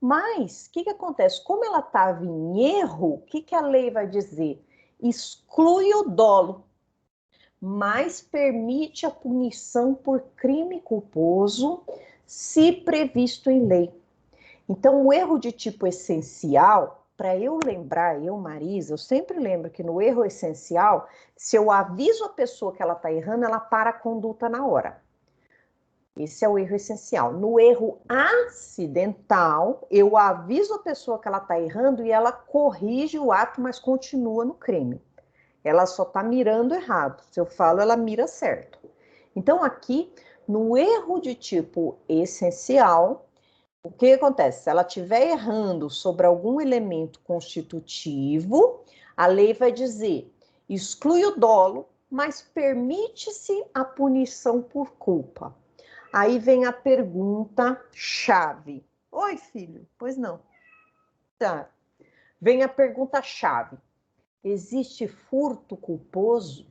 Mas, o que acontece? Como ela estava em erro, o que a lei vai dizer? Exclui o dolo, mas permite a punição por crime culposo, se previsto em lei. Então, o erro de tipo essencial, para eu lembrar, Marisa, eu sempre lembro que no erro essencial, se eu aviso a pessoa que ela está errando, ela para a conduta na hora. Esse é o erro essencial. No erro acidental, eu aviso a pessoa que ela está errando e ela corrige o ato, mas continua no crime. Ela só está mirando errado. Se eu falo, ela mira certo. Então, aqui, no erro de tipo essencial, o que acontece? Se ela estiver errando sobre algum elemento constitutivo, a lei vai dizer, exclui o dolo, mas permite-se a punição por culpa. Aí vem a pergunta-chave. Oi, filho. Pois não. Tá. Vem a pergunta-chave. Existe furto culposo?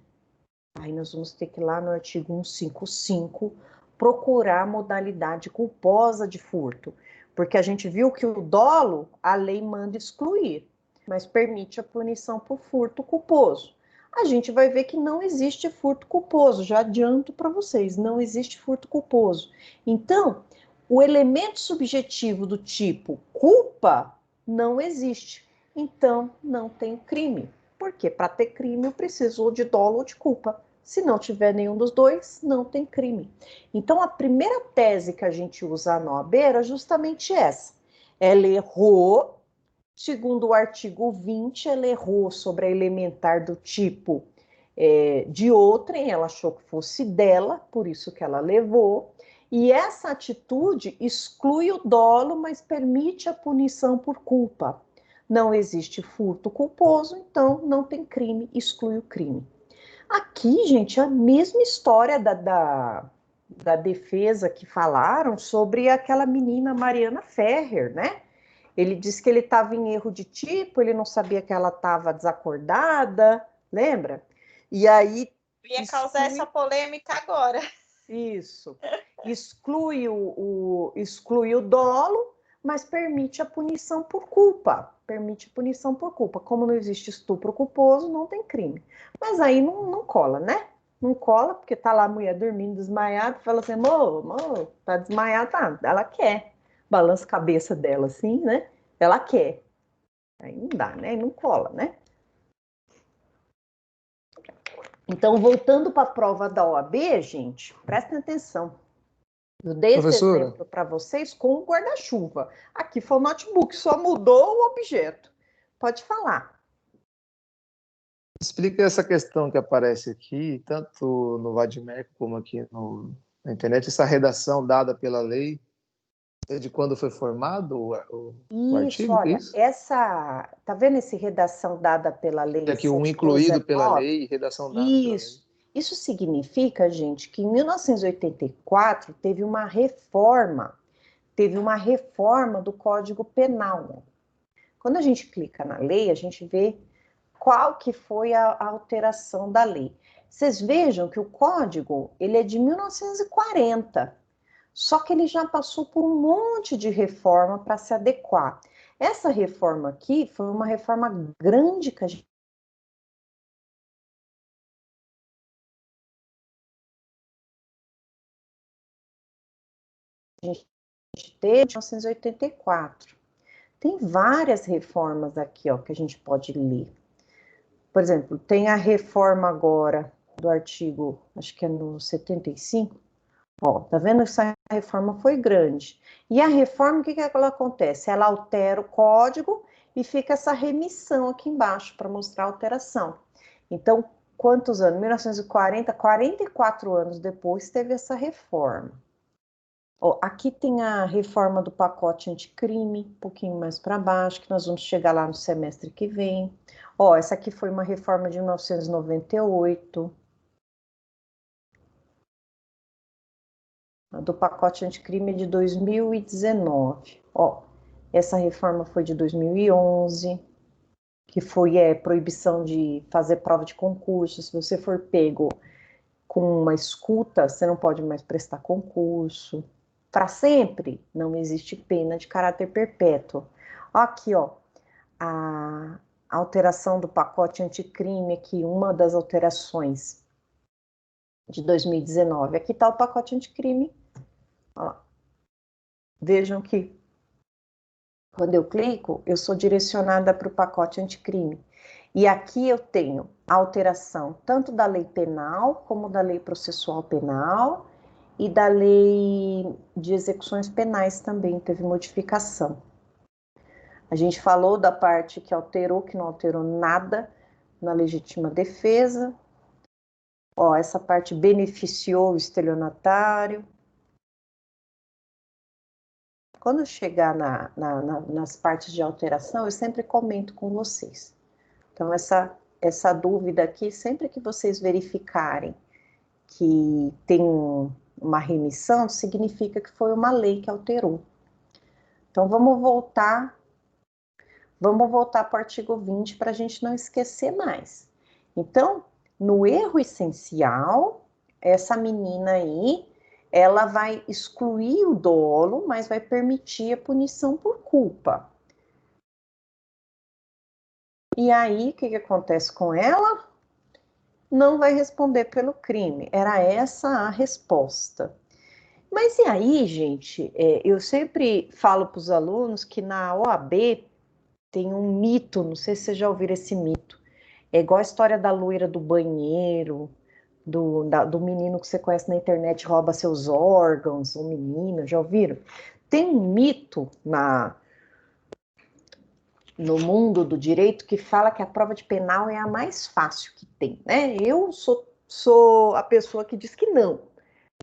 Aí nós vamos ter que ir lá no artigo 155 procurar a modalidade culposa de furto. Porque a gente viu que o dolo, a lei manda excluir, mas permite a punição por furto culposo. A gente vai ver que não existe furto culposo, já adianto para vocês, não existe furto culposo. Então, o elemento subjetivo do tipo culpa não existe, então não tem crime. Porque para ter crime eu preciso ou de dolo ou de culpa. Se não tiver nenhum dos dois, não tem crime. Então, a primeira tese que a gente usa na OAB era justamente essa. Ela errou. Segundo o artigo 20, ela errou sobre a elementar do tipo de outrem, ela achou que fosse dela, por isso que ela levou, e essa atitude exclui o dolo, mas permite a punição por culpa. Não existe furto culposo, então não tem crime, exclui o crime. Aqui, gente, a mesma história da defesa que falaram sobre aquela menina Mariana Ferrer, né? Ele disse que ele estava em erro de tipo, ele não sabia que ela estava desacordada, lembra? E aí... Ia causar essa polêmica agora. Isso. Exclui exclui o dolo, mas permite a punição por culpa. Permite punição por culpa. Como não existe estupro culposo, não tem crime. Mas aí não cola, né? Não cola, porque tá lá a mulher dormindo desmaiada, fala assim, amor, tá desmaiada, tá? Ela quer. Balança a cabeça dela assim, né? Ela quer. Aí não dá, né? Não cola, né? Então, voltando para a prova da OAB, gente, prestem atenção. Eu dei esse Professora? exemplo para vocês com o guarda-chuva. Aqui foi o notebook, só mudou o objeto. Pode falar. Explica essa questão que aparece aqui, tanto no Vadmec como aqui na internet, essa redação dada pela lei, é de quando foi formado o artigo, olha, isso? tá vendo esse redação dada pela lei? É que um incluído pela lei, redação dada pela lei. Isso significa, gente, que em 1984 teve uma reforma do Código Penal. Quando a gente clica na lei, a gente vê qual que foi a alteração da lei. Vocês vejam que o código, ele é de 1940, só que ele já passou por um monte de reforma para se adequar. Essa reforma aqui foi uma reforma grande que a gente teve em 1984. Tem várias reformas aqui, ó, que a gente pode ler. Por exemplo, tem a reforma agora do artigo, acho que é no 75. Ó, tá vendo? Essa reforma foi grande. E a reforma, o que ela acontece? Ela altera o código e fica essa remissão aqui embaixo para mostrar a alteração. Então, quantos anos? 1940, 44 anos depois teve essa reforma. Ó, aqui tem a reforma do pacote anticrime, um pouquinho mais para baixo, que nós vamos chegar lá no semestre que vem. Ó, essa aqui foi uma reforma de 1998. A do pacote anticrime de 2019. Ó, essa reforma foi de 2011, que foi proibição de fazer prova de concurso. Se você for pego com uma escuta, você não pode mais prestar concurso. Para sempre, não existe pena de caráter perpétuo. Aqui, ó, a alteração do pacote anticrime aqui, uma das alterações de 2019. Aqui está o pacote anticrime. Ó. Vejam que quando eu clico, eu sou direcionada para o pacote anticrime. E aqui eu tenho a alteração tanto da lei penal, como da lei processual penal, e da lei de execuções penais também teve modificação. A gente falou da parte que alterou, que não alterou nada na legítima defesa. Ó, essa parte beneficiou o estelionatário. Quando chegar nas partes de alteração, eu sempre comento com vocês. Então, essa dúvida aqui, sempre que vocês verificarem que tem uma remissão, significa que foi uma lei que alterou. Então, vamos voltar para o artigo 20 para a gente não esquecer mais. Então, no erro essencial, essa menina aí, ela vai excluir o dolo, mas vai permitir a punição por culpa. E aí, o que acontece com ela? Não vai responder pelo crime. Era essa a resposta. Mas e aí, gente? Eu sempre falo para os alunos que na OAB tem um mito, não sei se vocês já ouviram esse mito. É igual a história da loira do banheiro, do menino que você conhece na internet rouba seus órgãos, o menino, já ouviram? Tem um mito no mundo do direito que fala que a prova de penal é a mais fácil que tem, né? Eu sou a pessoa que diz que não,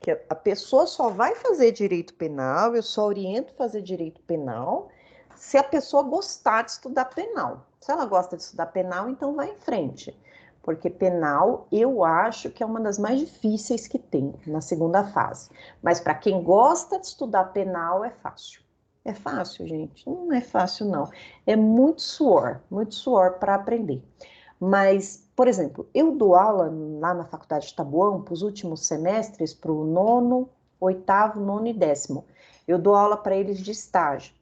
que a pessoa só vai fazer direito penal, eu só oriento fazer direito penal se a pessoa gostar de estudar penal. Se ela gosta de estudar penal, então vai em frente. Porque penal, eu acho que é uma das mais difíceis que tem na segunda fase. Mas para quem gosta de estudar penal, é fácil. É fácil, gente? Não é fácil, não. É muito suor para aprender. Mas, por exemplo, eu dou aula lá na Faculdade de Taboão para os últimos semestres, para o 9º, 8º, 9º e 10º. Eu dou aula para eles de estágio.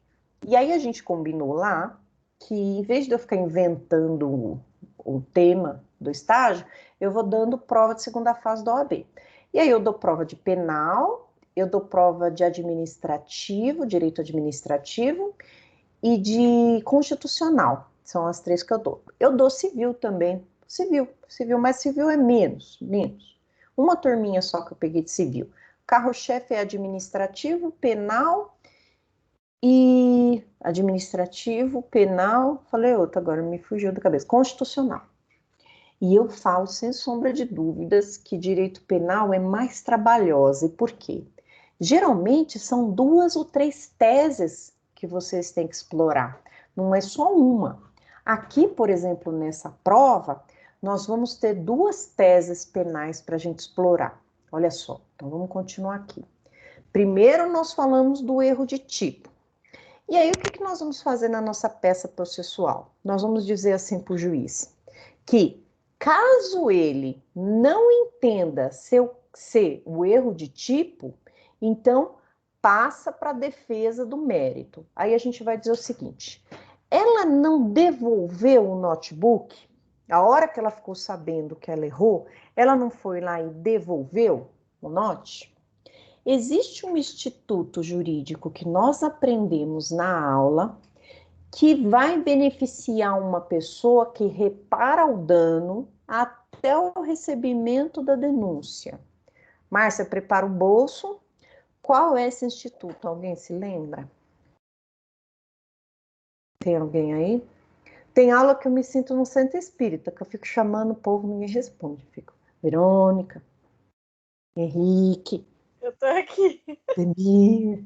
E aí a gente combinou lá que, em vez de eu ficar inventando o tema do estágio, eu vou dando prova de segunda fase da OAB. E aí eu dou prova de penal, eu dou prova de administrativo, direito administrativo, e de constitucional. São as 3 que eu dou. Eu dou civil também. Civil, mas civil é menos. Uma turminha só que eu peguei de civil. Carro-chefe é administrativo, penal e administrativo, penal, falei outro agora, me fugiu da cabeça, constitucional. E eu falo, sem sombra de dúvidas, que direito penal é mais trabalhosa. E por quê? Geralmente são 2 ou 3 teses que vocês têm que explorar, não é só uma. Aqui, por exemplo, nessa prova, nós vamos ter 2 teses penais para a gente explorar. Olha só, então vamos continuar aqui. Primeiro, nós falamos do erro de tipo. E aí, o que nós vamos fazer na nossa peça processual? Nós vamos dizer assim para o juiz, que caso ele não entenda ser o erro de tipo, então passa para a defesa do mérito. Aí a gente vai dizer o seguinte, ela não devolveu o notebook, a hora que ela ficou sabendo que ela errou, ela não foi lá e devolveu o note? Existe um instituto jurídico que nós aprendemos na aula que vai beneficiar uma pessoa que repara o dano até o recebimento da denúncia. Márcia, prepara o bolso. Qual é esse instituto? Alguém se lembra? Tem alguém aí? Tem aula que eu me sinto no centro espírita, que eu fico chamando o povo e ninguém responde. Fico, Verônica, Henrique. Eu tô aqui. Demir.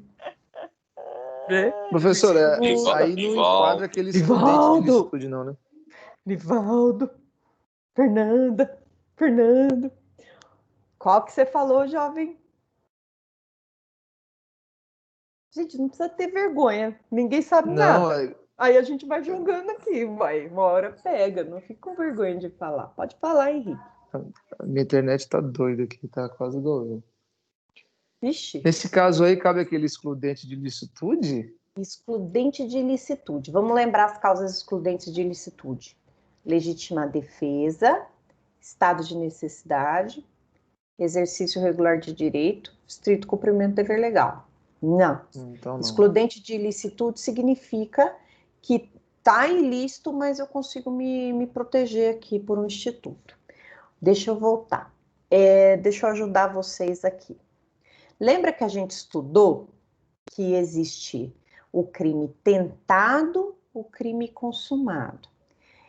Professora, aí não Nivaldo. enquadra aquele excludente de licitude, não, né? Nivaldo. Fernando. Qual que você falou, jovem? Gente, não precisa ter vergonha. Ninguém sabe Não, nada. Aí a gente vai jogando aqui, vai. Uma hora pega. Não fica com vergonha de falar. Pode falar, Henrique. a minha internet tá doida aqui, tá quase igual eu. Vixe. Nesse caso aí, cabe aquele excludente de licitude? Excludente de ilicitude. Vamos lembrar as causas excludentes de ilicitude. Legítima defesa, estado de necessidade, exercício regular de direito, estrito cumprimento do dever legal. Não. Então, não. Excludente de ilicitude significa que está ilícito, mas eu consigo me proteger aqui por um instituto. Deixa eu voltar. Deixa eu ajudar vocês aqui. Lembra que a gente estudou que existe o crime tentado, o crime consumado.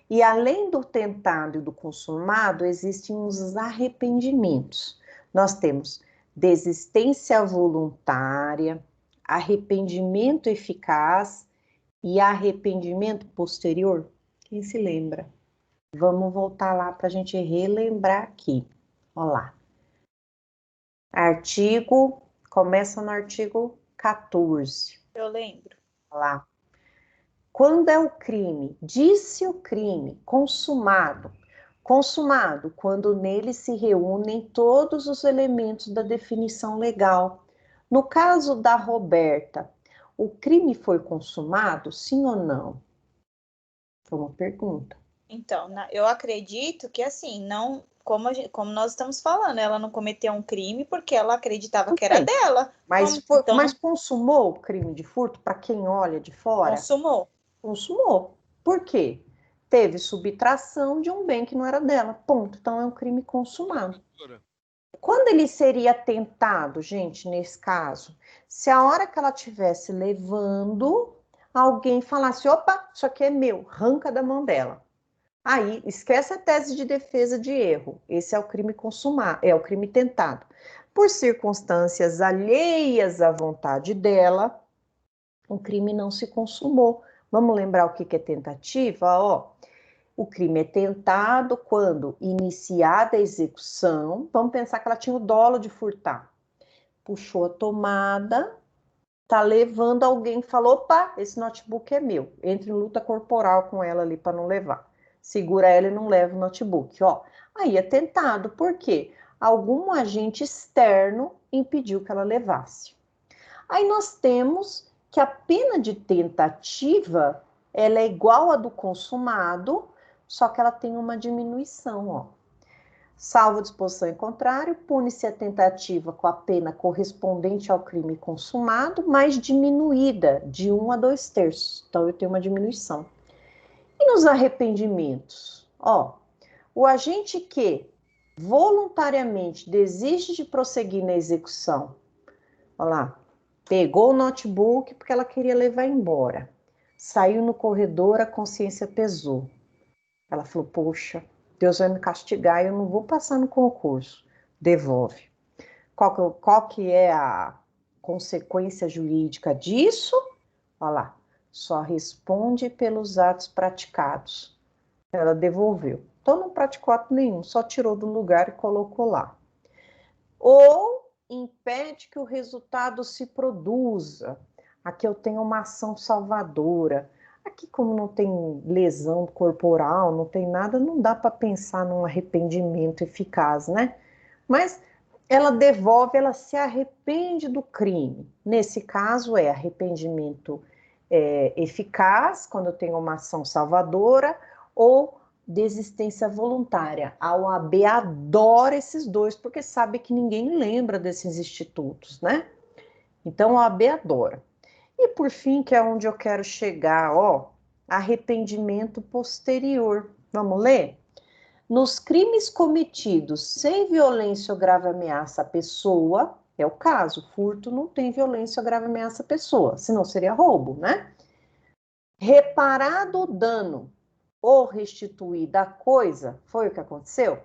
E além do tentado e do consumado, existem os arrependimentos. Nós temos desistência voluntária, arrependimento eficaz e arrependimento posterior. Quem se lembra? Vamos voltar lá para a gente relembrar aqui. Olha lá. Começa no artigo 14. Eu lembro. Olha lá. Quando é o crime, disse o crime, consumado. Consumado, quando nele se reúnem todos os elementos da definição legal. No caso da Roberta, o crime foi consumado, sim ou não? Foi uma pergunta. Então, eu acredito que assim, não, como nós estamos falando, ela não cometeu um crime porque ela acreditava que era dela. Mas consumou o crime de furto para quem olha de fora? Consumou. Por quê? Teve subtração de um bem que não era dela. Ponto. Então é um crime consumado. Quando ele seria tentado, gente, nesse caso? Se a hora que ela estivesse levando, alguém falasse, opa, isso aqui é meu, arranca da mão dela. Aí, esquece a tese de defesa de erro. Esse é o crime consumado, é o crime tentado. Por circunstâncias alheias à vontade dela, o crime não se consumou. Vamos lembrar o que é tentativa? O crime é tentado quando iniciada a execução, vamos pensar que ela tinha o dolo de furtar. Puxou a tomada, tá levando alguém, falou, opa, esse notebook é meu. Entra em luta corporal com ela ali para não levar. segura ela e não leva o notebook. Ó, aí é tentado, por quê? Algum agente externo impediu que ela levasse. Aí nós temos que a pena de tentativa, ela é igual à do consumado, só que ela tem uma diminuição, ó. Salvo disposição em contrário, pune-se a tentativa com a pena correspondente ao crime consumado, mas diminuída de 1 a 2/3. Então, eu tenho uma diminuição. E nos arrependimentos? Ó, o agente que voluntariamente desiste de prosseguir na execução, ó lá, pegou o notebook porque ela queria levar embora, saiu no corredor, a consciência pesou. Ela falou, poxa, Deus vai me castigar e eu não vou passar no concurso. Devolve. Qual que é a consequência jurídica disso? Olha lá, só responde pelos atos praticados. Ela devolveu. Então não praticou ato nenhum, só tirou do lugar e colocou lá. Ou impede que o resultado se produza. Aqui eu tenho uma ação salvadora. Aqui, como não tem lesão corporal, não tem nada, não dá para pensar num arrependimento eficaz, né? Mas ela devolve, ela se arrepende do crime. Nesse caso, é arrependimento eficaz, quando eu tenho uma ação salvadora, ou desistência voluntária. A OAB adora esses dois, porque sabe que ninguém lembra desses institutos, né? Então, a OAB adora. E por fim, que é onde eu quero chegar, ó, arrependimento posterior. Vamos ler? Nos crimes cometidos sem violência ou grave ameaça à pessoa, é o caso, furto não tem violência ou grave ameaça à pessoa, senão seria roubo, né? Reparado o dano ou restituída a coisa, foi o que aconteceu?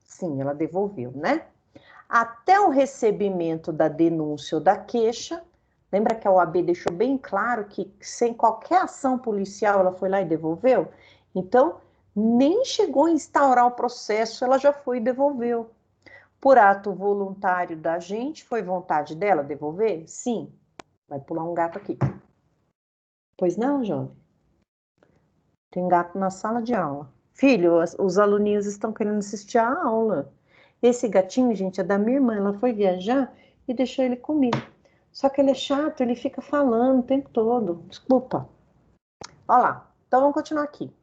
Sim, ela devolveu, né? Até o recebimento da denúncia ou da queixa. Lembra que a OAB deixou bem claro que sem qualquer ação policial ela foi lá e devolveu? Então, nem chegou a instaurar o processo, ela já foi e devolveu. Por ato voluntário da agente, foi vontade dela devolver? Sim. Vai pular um gato aqui. Pois não, jovem? Tem gato na sala de aula. Filho, os aluninhos estão querendo assistir a aula. Esse gatinho, gente, é da minha irmã. Ela foi viajar e deixou ele comigo. Só que ele é chato, ele fica falando o tempo todo. Desculpa. Olha lá. Então, vamos continuar aqui.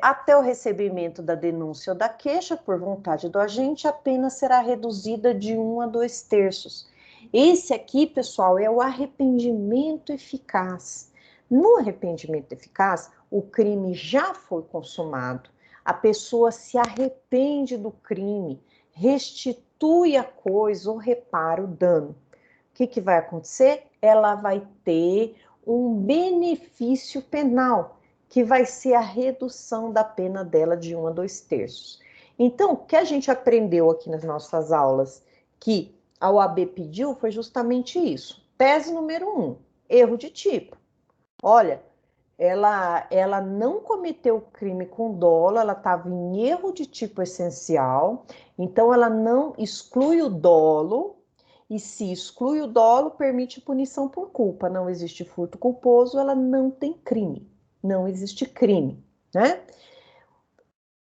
Até o recebimento da denúncia ou da queixa, por vontade do agente, a pena será reduzida de 1 a 2/3. Esse aqui, pessoal, é o arrependimento eficaz. No arrependimento eficaz, o crime já foi consumado. A pessoa se arrepende do crime, restitui a coisa ou repara o dano. O que vai acontecer? Ela vai ter um benefício penal, que vai ser a redução da pena dela de 1 a 2/3. Então, o que a gente aprendeu aqui nas nossas aulas, que a OAB pediu, foi justamente isso. Tese número 1, erro de tipo. Olha, ela não cometeu o crime com dolo, ela estava em erro de tipo essencial, então ela não exclui o dolo, e se exclui o dolo, permite punição por culpa. Não existe furto culposo, ela não tem crime. Não existe crime, né?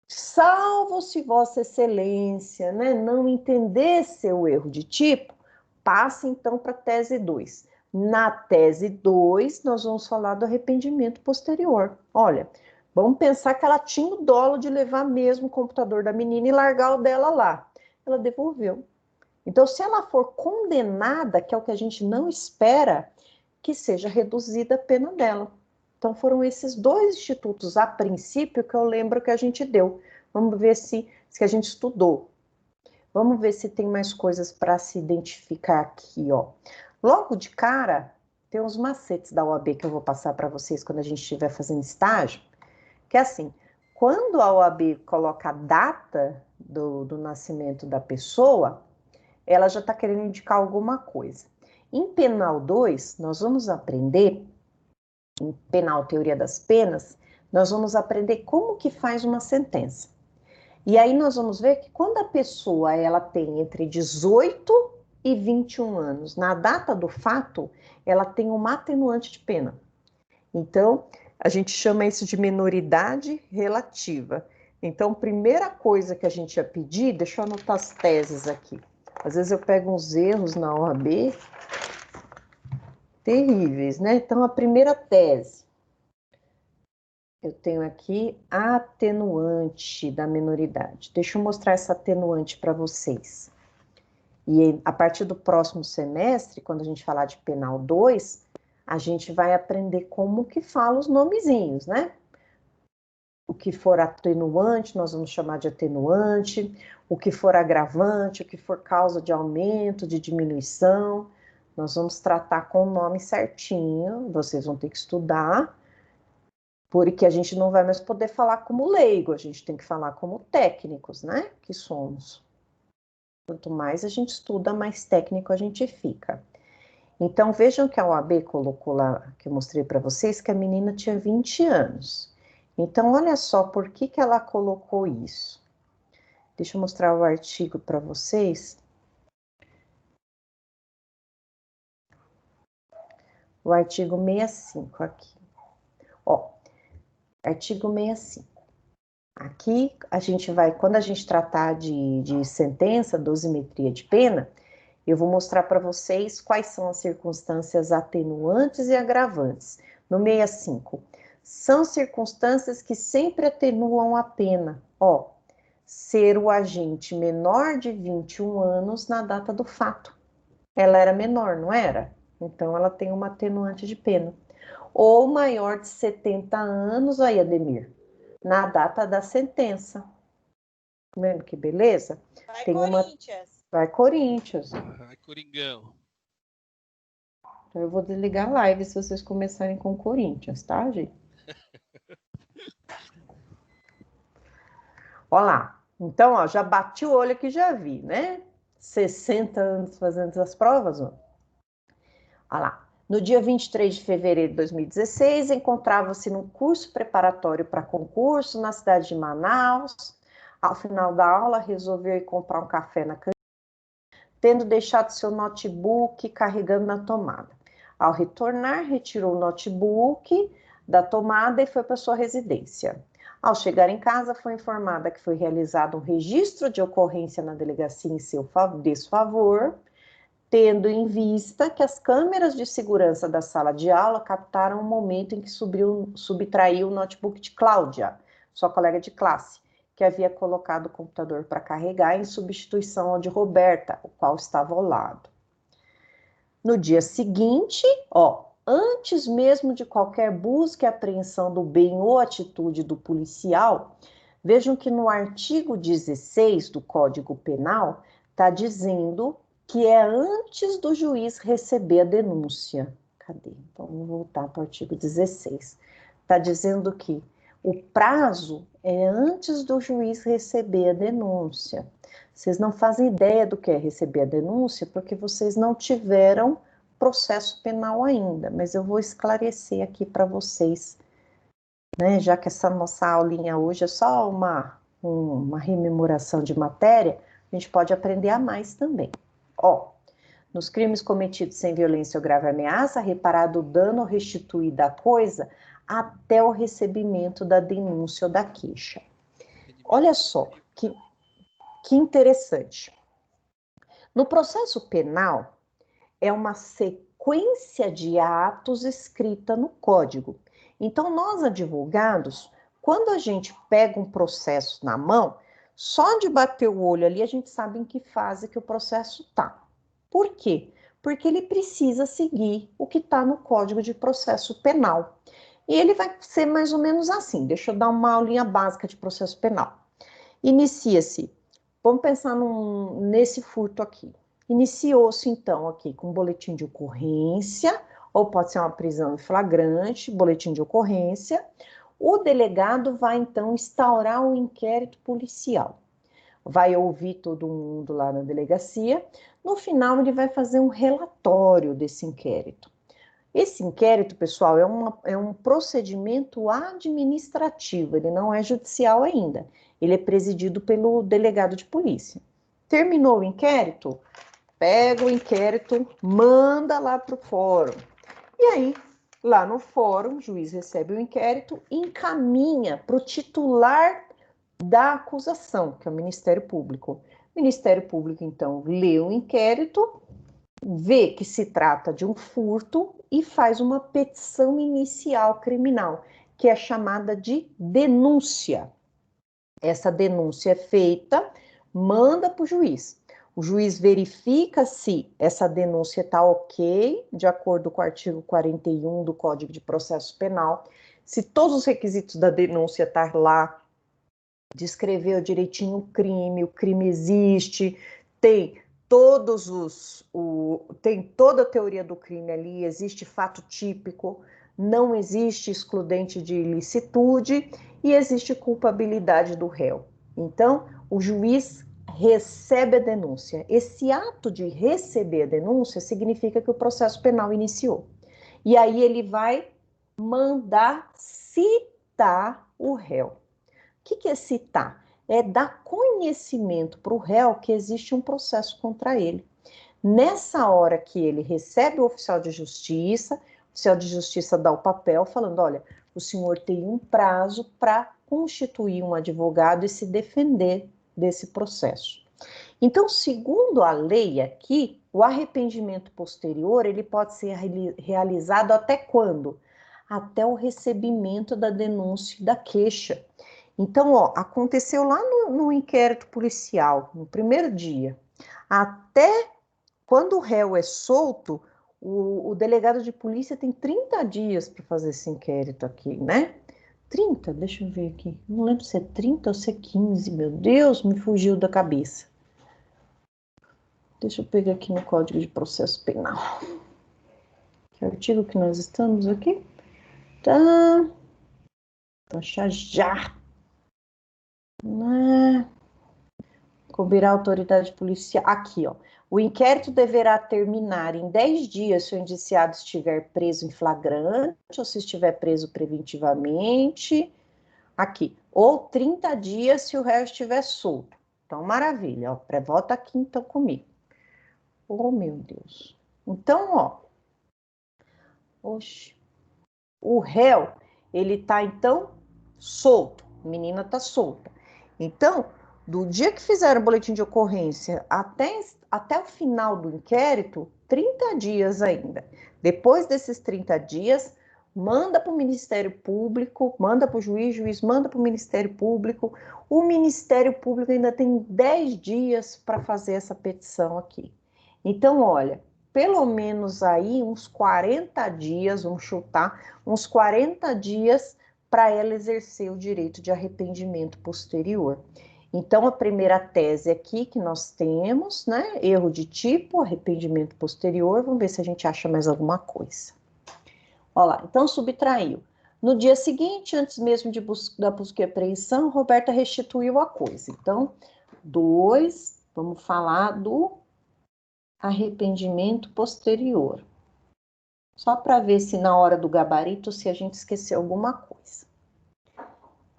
Salvo se Vossa Excelência, né, não entender seu erro de tipo, passe então para a tese 2. Na tese 2, nós vamos falar do arrependimento posterior. Olha, vamos pensar que ela tinha o dolo de levar mesmo o computador da menina e largar o dela lá. Ela devolveu. Então, se ela for condenada, que é o que a gente não espera, que seja reduzida a pena dela. Então, foram esses dois institutos, a princípio, que eu lembro que a gente deu. Vamos ver se a gente estudou. Vamos ver se tem mais coisas para se identificar aqui, ó. Logo de cara, tem uns macetes da OAB que eu vou passar para vocês quando a gente estiver fazendo estágio, que é assim, quando a OAB coloca a data do nascimento da pessoa, ela já está querendo indicar alguma coisa. Em Penal 2, nós vamos aprender, em Penal Teoria das Penas, nós vamos aprender como que faz uma sentença. E aí nós vamos ver que quando a pessoa ela tem entre 18 e 21 anos, na data do fato, ela tem uma atenuante de pena. Então, A gente chama isso de minoridade relativa. Então, primeira coisa que a gente ia pedir, deixa eu anotar as teses aqui. Às vezes eu pego uns erros na OAB terríveis, né? Então, a primeira tese. Eu tenho aqui a atenuante da minoridade. Deixa eu mostrar essa atenuante para vocês. E a partir do próximo semestre, quando a gente falar de penal 2, a gente vai aprender como que fala os nomezinhos, né? O que for atenuante, nós vamos chamar de atenuante. O que for agravante, o que for causa de aumento, de diminuição, nós vamos tratar com o nome certinho. Vocês vão ter que estudar, porque a gente não vai mais poder falar como leigo, a gente tem que falar como técnicos, né? Que somos. Quanto mais a gente estuda, mais técnico a gente fica. Então, vejam que a OAB colocou lá, que eu mostrei para vocês, que a menina tinha 20 anos. Então, olha só por que ela colocou isso. Deixa eu mostrar o artigo para vocês. O artigo 65 aqui. Ó, artigo 65. Aqui, a gente vai, quando a gente tratar de sentença, dosimetria de pena, eu vou mostrar para vocês quais são as circunstâncias atenuantes e agravantes. No 65, são circunstâncias que sempre atenuam a pena. Ó, ser o agente menor de 21 anos na data do fato. Ela era menor, não era? Então, ela tem uma atenuante de pena. Ou maior de 70 anos, aí, Ademir, na data da sentença. Tá vendo que beleza? Vai, tem Corinthians. Vai, Corinthians. Vai, Coringão. Então, eu vou desligar a live se vocês começarem com Corinthians, tá, gente? Olha lá. Então, ó, já bati o olho aqui, já vi, né? 60 anos fazendo as provas, ó. Olha lá. No dia 23 de fevereiro de 2016, encontrava-se num curso preparatório para concurso na cidade de Manaus. Ao final da aula, resolveu ir comprar um café na cantina, tendo deixado seu notebook carregando na tomada. Ao retornar, retirou o notebook da tomada e foi para sua residência. Ao chegar em casa, foi informada que foi realizado um registro de ocorrência na delegacia em seu desfavor, tendo em vista que as câmeras de segurança da sala de aula captaram o momento em que subtraiu o notebook de Cláudia, sua colega de classe, que havia colocado o computador para carregar em substituição ao de Roberta, o qual estava ao lado. No dia seguinte, ó, antes mesmo de qualquer busca e apreensão do bem ou atitude do policial, vejam que no artigo 16 do Código Penal está dizendo que é antes do juiz receber a denúncia. Cadê? Então, vamos voltar para o artigo 16. Está dizendo que o prazo é antes do juiz receber a denúncia. Vocês não fazem ideia do que é receber a denúncia, porque vocês não tiveram processo penal ainda, mas eu vou esclarecer aqui para vocês, né? Já que essa nossa aulinha hoje é só uma rememoração de matéria, a gente pode aprender a mais também. Ó, nos crimes cometidos sem violência ou grave ameaça, reparado o dano ou restituída a coisa até o recebimento da denúncia ou da queixa. Olha só, que interessante. No processo penal, é uma sequência de atos escrita no código. Então, nós advogados, quando a gente pega um processo na mão, só de bater o olho ali, a gente sabe em que fase que o processo está. Por quê? Porque ele precisa seguir o que está no Código de Processo Penal. E ele vai ser mais ou menos assim. Deixa eu dar uma aulinha básica de processo penal. Inicia-se, vamos pensar nesse furto aqui. Iniciou-se, então, aqui com um boletim de ocorrência, ou pode ser uma prisão em flagrante, boletim de ocorrência. O delegado vai, então, instaurar um inquérito policial. Vai ouvir todo mundo lá na delegacia. No final, ele vai fazer um relatório desse inquérito. Esse inquérito, pessoal, é um procedimento administrativo, ele não é judicial ainda. Ele é presidido pelo delegado de polícia. Terminou o inquérito? Pega o inquérito, manda lá para o fórum. E aí, Lá no fórum, o juiz recebe o inquérito e encaminha para o titular da acusação, que é o Ministério Público. O Ministério Público, então, lê o inquérito, vê que se trata de um furto e faz uma petição inicial criminal, que é chamada de denúncia. Essa denúncia é feita, manda para o juiz. O juiz verifica se essa denúncia está ok, de acordo com o artigo 41 do Código de Processo Penal, se todos os requisitos da denúncia estão lá, descreveu direitinho o crime existe, tem tem toda a teoria do crime ali, existe fato típico, não existe excludente de ilicitude e existe culpabilidade do réu. Então, o juiz recebe a denúncia. Esse ato de receber a denúncia significa que o processo penal iniciou. E aí ele vai mandar citar o réu. O que é citar? É dar conhecimento para o réu que existe um processo contra ele. Nessa hora que ele recebe o oficial de justiça dá o papel falando, olha, o senhor tem um prazo para constituir um advogado e se defender desse processo. Então, segundo a lei aqui, o arrependimento posterior, ele pode ser realizado até quando? Até o recebimento da denúncia e da queixa. Então, aconteceu lá no inquérito policial, no primeiro dia, até quando o réu é solto, o delegado de polícia tem 30 dias para fazer esse inquérito aqui, né? 30, deixa eu ver aqui, não lembro se é 30 ou se é 15, meu Deus, me fugiu da cabeça. Deixa eu pegar aqui no Código de Processo Penal. Que artigo que nós estamos aqui? Tá. Vou achar já. Combirá a autoridade policial. Aqui, ó. O inquérito deverá terminar em 10 dias se o indiciado estiver preso em flagrante ou se estiver preso preventivamente. Aqui. Ou 30 dias se o réu estiver solto. Então, maravilha. Ó. Volta aqui, então, comigo. Oh, meu Deus. Então, ó. Oxe. O réu, ele tá, então, solto. A menina tá solta. Então, do dia que fizeram o boletim de ocorrência até o final do inquérito, 30 dias ainda. Depois desses 30 dias, manda para o Ministério Público, manda para o juiz manda para o Ministério Público. O Ministério Público ainda tem 10 dias para fazer essa petição aqui. Então, olha, pelo menos aí uns 40 dias, vamos chutar, uns 40 dias para ela exercer o direito de arrependimento posterior. Então, a primeira tese aqui que nós temos, né, erro de tipo, arrependimento posterior, vamos ver se a gente acha mais alguma coisa. Olha lá, então subtraiu. No dia seguinte, antes mesmo da busca e apreensão, Roberta restituiu a coisa. Então, 2, vamos falar do arrependimento posterior. Só para ver se na hora do gabarito, se a gente esqueceu alguma coisa.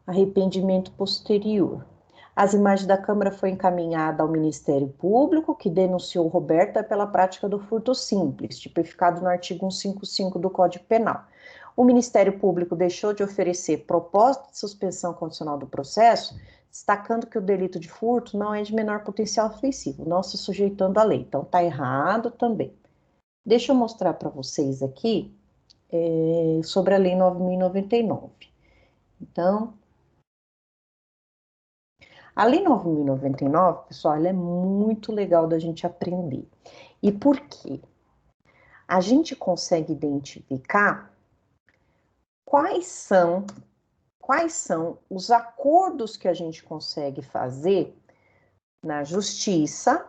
Arrependimento posterior. As imagens da câmera foram encaminhadas ao Ministério Público, que denunciou Roberta pela prática do furto simples, tipificado no artigo 155 do Código Penal. O Ministério Público deixou de oferecer proposta de suspensão condicional do processo, destacando que o delito de furto não é de menor potencial ofensivo, não se sujeitando à lei. Então, está errado também. Deixa eu mostrar para vocês aqui sobre a Lei 9.099. Então, a Lei 9.099, pessoal, ela é muito legal da gente aprender. E por quê? A gente consegue identificar quais são os acordos que a gente consegue fazer na justiça,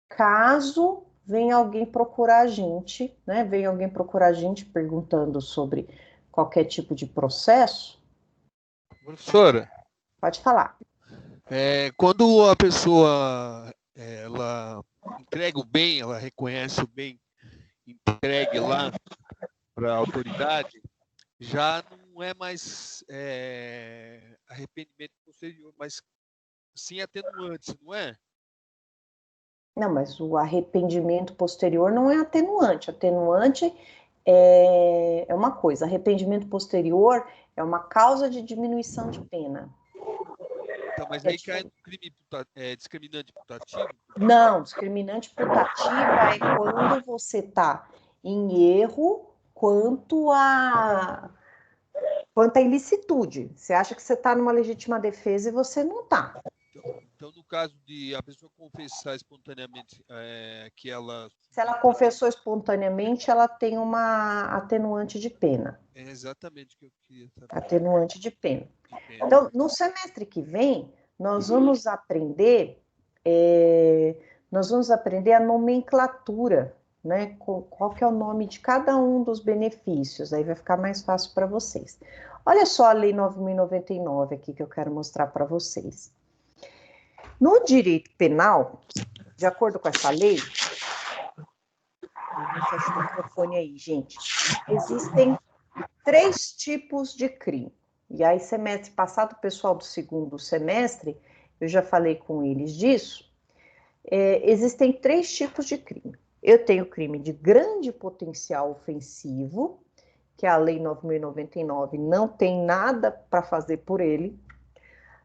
caso venha alguém procurar a gente, né? Venha alguém procurar a gente perguntando sobre qualquer tipo de processo. Professora. Pode falar. Quando a pessoa ela entrega o bem, ela reconhece o bem entregue lá para a autoridade, já não é mais arrependimento posterior, mas sim atenuante, não é? Não, mas o arrependimento posterior não é atenuante. Atenuante é uma coisa, arrependimento posterior é uma causa de diminuição de pena. Então, mas aí cai no crime discriminante putativo? Não, discriminante putativa é quando você está em erro quanto à ilicitude. Você acha que você está numa legítima defesa e você não está. Então, no caso de a pessoa confessar espontaneamente que ela... Se ela confessou espontaneamente, ela tem uma atenuante de pena. É exatamente o que eu queria saber. Atenuante de pena. Então, no semestre que vem, nós vamos aprender a nomenclatura, né? Qual que é o nome de cada um dos benefícios, aí vai ficar mais fácil para vocês. Olha só a Lei 9.099 aqui que eu quero mostrar para vocês. No direito penal, de acordo com essa lei, deixa eu achar o microfone aí, gente, existem 3 tipos de crime. E aí, semestre passado, o pessoal do segundo semestre, eu já falei com eles disso, existem 3 tipos de crime. Eu tenho crime de grande potencial ofensivo, que a Lei 9.099 não tem nada para fazer por ele.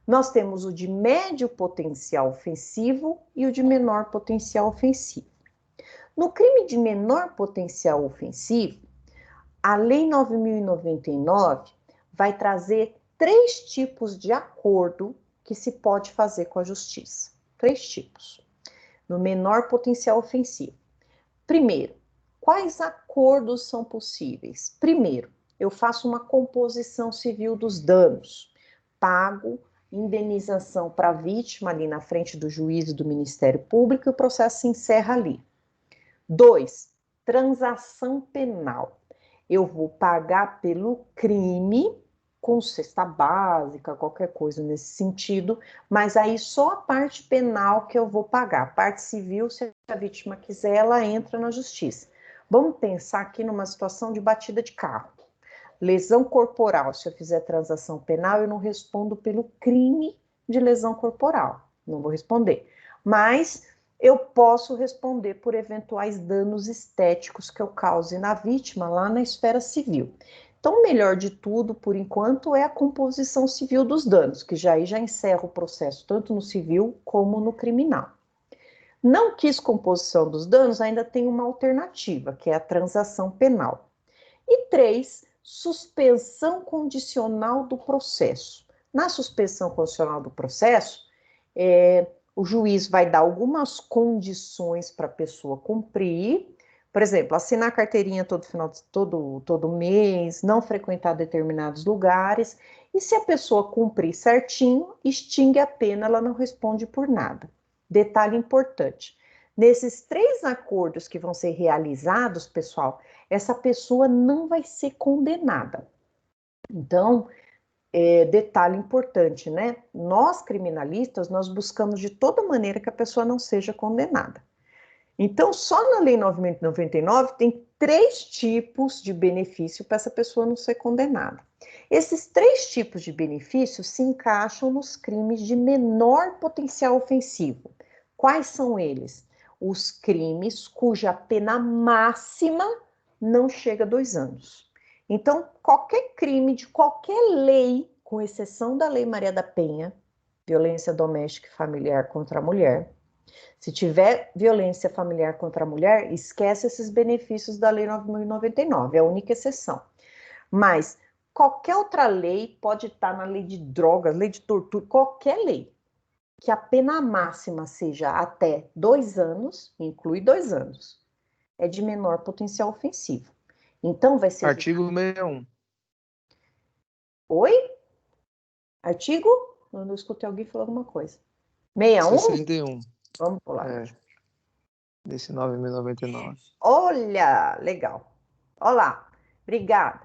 Nós temos o de médio potencial ofensivo e o de menor potencial ofensivo. No crime de menor potencial ofensivo, a Lei 9.099 vai trazer 3 tipos de acordo que se pode fazer com a justiça. 3 tipos. No menor potencial ofensivo. Primeiro, quais acordos são possíveis? Primeiro, eu faço uma composição civil dos danos, pago indenização para a vítima ali na frente do juiz e do Ministério Público e o processo se encerra ali. 2, transação penal. Eu vou pagar pelo crime com cesta básica, qualquer coisa nesse sentido, mas aí só a parte penal que eu vou pagar. A parte civil, se a vítima quiser, ela entra na justiça. Vamos pensar aqui numa situação de batida de carro. Lesão corporal, se eu fizer transação penal, eu não respondo pelo crime de lesão corporal. Não vou responder. Mas eu posso responder por eventuais danos estéticos que eu cause na vítima lá na esfera civil. Então, o melhor de tudo, por enquanto, é a composição civil dos danos, que já encerra o processo tanto no civil como no criminal. Não quis composição dos danos, ainda tem uma alternativa, que é a transação penal. E 3, suspensão condicional do processo. Na suspensão condicional do processo, o juiz vai dar algumas condições para a pessoa cumprir. Por exemplo, assinar carteirinha todo mês, não frequentar determinados lugares. E se a pessoa cumprir certinho, extingue a pena, ela não responde por nada. Detalhe importante. Nesses 3 acordos que vão ser realizados, pessoal, essa pessoa não vai ser condenada. Então, detalhe importante, né? Nós, criminalistas, nós buscamos de toda maneira que a pessoa não seja condenada. Então, só na Lei 9.099 tem 3 tipos de benefício para essa pessoa não ser condenada. Esses 3 tipos de benefícios se encaixam nos crimes de menor potencial ofensivo. Quais são eles? Os crimes cuja pena máxima não chega a 2 anos. Então, qualquer crime de qualquer lei, com exceção da Lei Maria da Penha, violência doméstica e familiar contra a mulher, se tiver violência familiar contra a mulher, esquece esses benefícios da Lei 9.099, é a única exceção. Mas qualquer outra lei pode estar na lei de drogas, lei de tortura, qualquer lei, que a pena máxima seja até 2 anos, inclui 2 anos, é de menor potencial ofensivo. Então vai ser... Artigo 61. Oi? Artigo? Eu não escutei alguém falar alguma coisa. 61? 61. Vamos pular. Desse 9.099. Olha, legal. Olá, obrigada.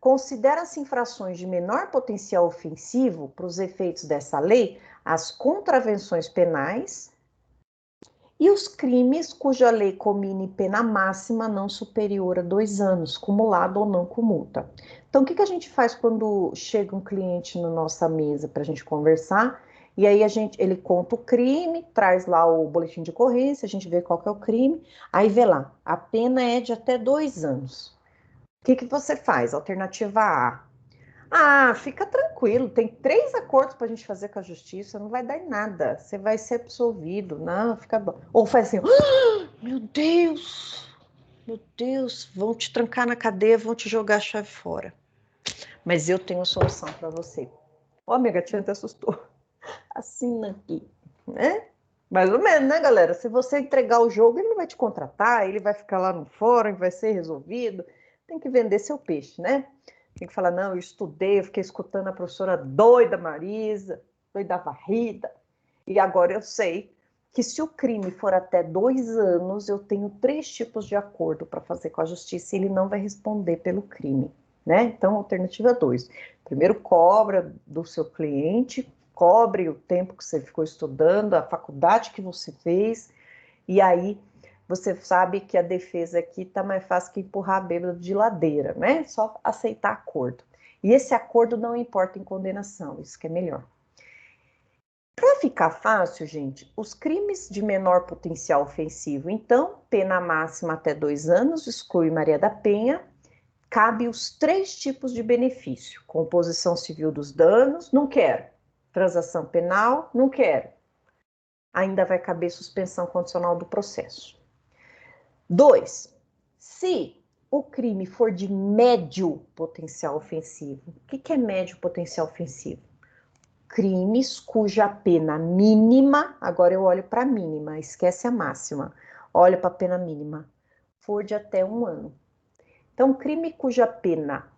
Considera-se infrações de menor potencial ofensivo, para os efeitos dessa lei, as contravenções penais e os crimes cuja lei comine pena máxima não superior a 2 anos, cumulado ou não com multa. Então, o que a gente faz quando chega um cliente na nossa mesa para a gente conversar? E aí ele conta o crime, traz lá o boletim de ocorrência, a gente vê qual que é o crime, aí vê lá, a pena é de até 2 anos. que você faz? Alternativa A. Ah, fica tranquilo, tem 3 acordos para a gente fazer com a justiça, não vai dar em nada, você vai ser absolvido, não, fica bom. Ou faz assim, meu Deus, vão te trancar na cadeia, vão te jogar a chave fora. Mas eu tenho solução para você. Ó, minha gatinha até assustou. Assina aqui, né? Mais ou menos, né, galera? Se você entregar o jogo, ele não vai te contratar, ele vai ficar lá no fórum, vai ser resolvido. Tem que vender seu peixe, né? Tem que falar, não, eu estudei, eu fiquei escutando a professora doida Marisa, doida varrida, e agora eu sei que se o crime for até 2 anos, eu tenho 3 tipos de acordo para fazer com a justiça e ele não vai responder pelo crime, né? Então, alternativa 2. Primeiro, cobra do seu cliente, cobre o tempo que você ficou estudando, a faculdade que você fez, e aí você sabe que a defesa aqui está mais fácil que empurrar a bêbada de ladeira, né? Só aceitar acordo. E esse acordo não importa em condenação, isso que é melhor. Para ficar fácil, gente, os crimes de menor potencial ofensivo, então, pena máxima até 2 anos, exclui Maria da Penha, cabe os 3 tipos de benefício. Composição civil dos danos, não quero. Transação penal, não quero. Ainda vai caber suspensão condicional do processo. 2. Se o crime for de médio potencial ofensivo. O que é médio potencial ofensivo? Crimes cuja pena mínima, agora eu olho para a mínima, esquece a máxima, olha para a pena mínima, for de até 1 ano. Então, crime cuja pena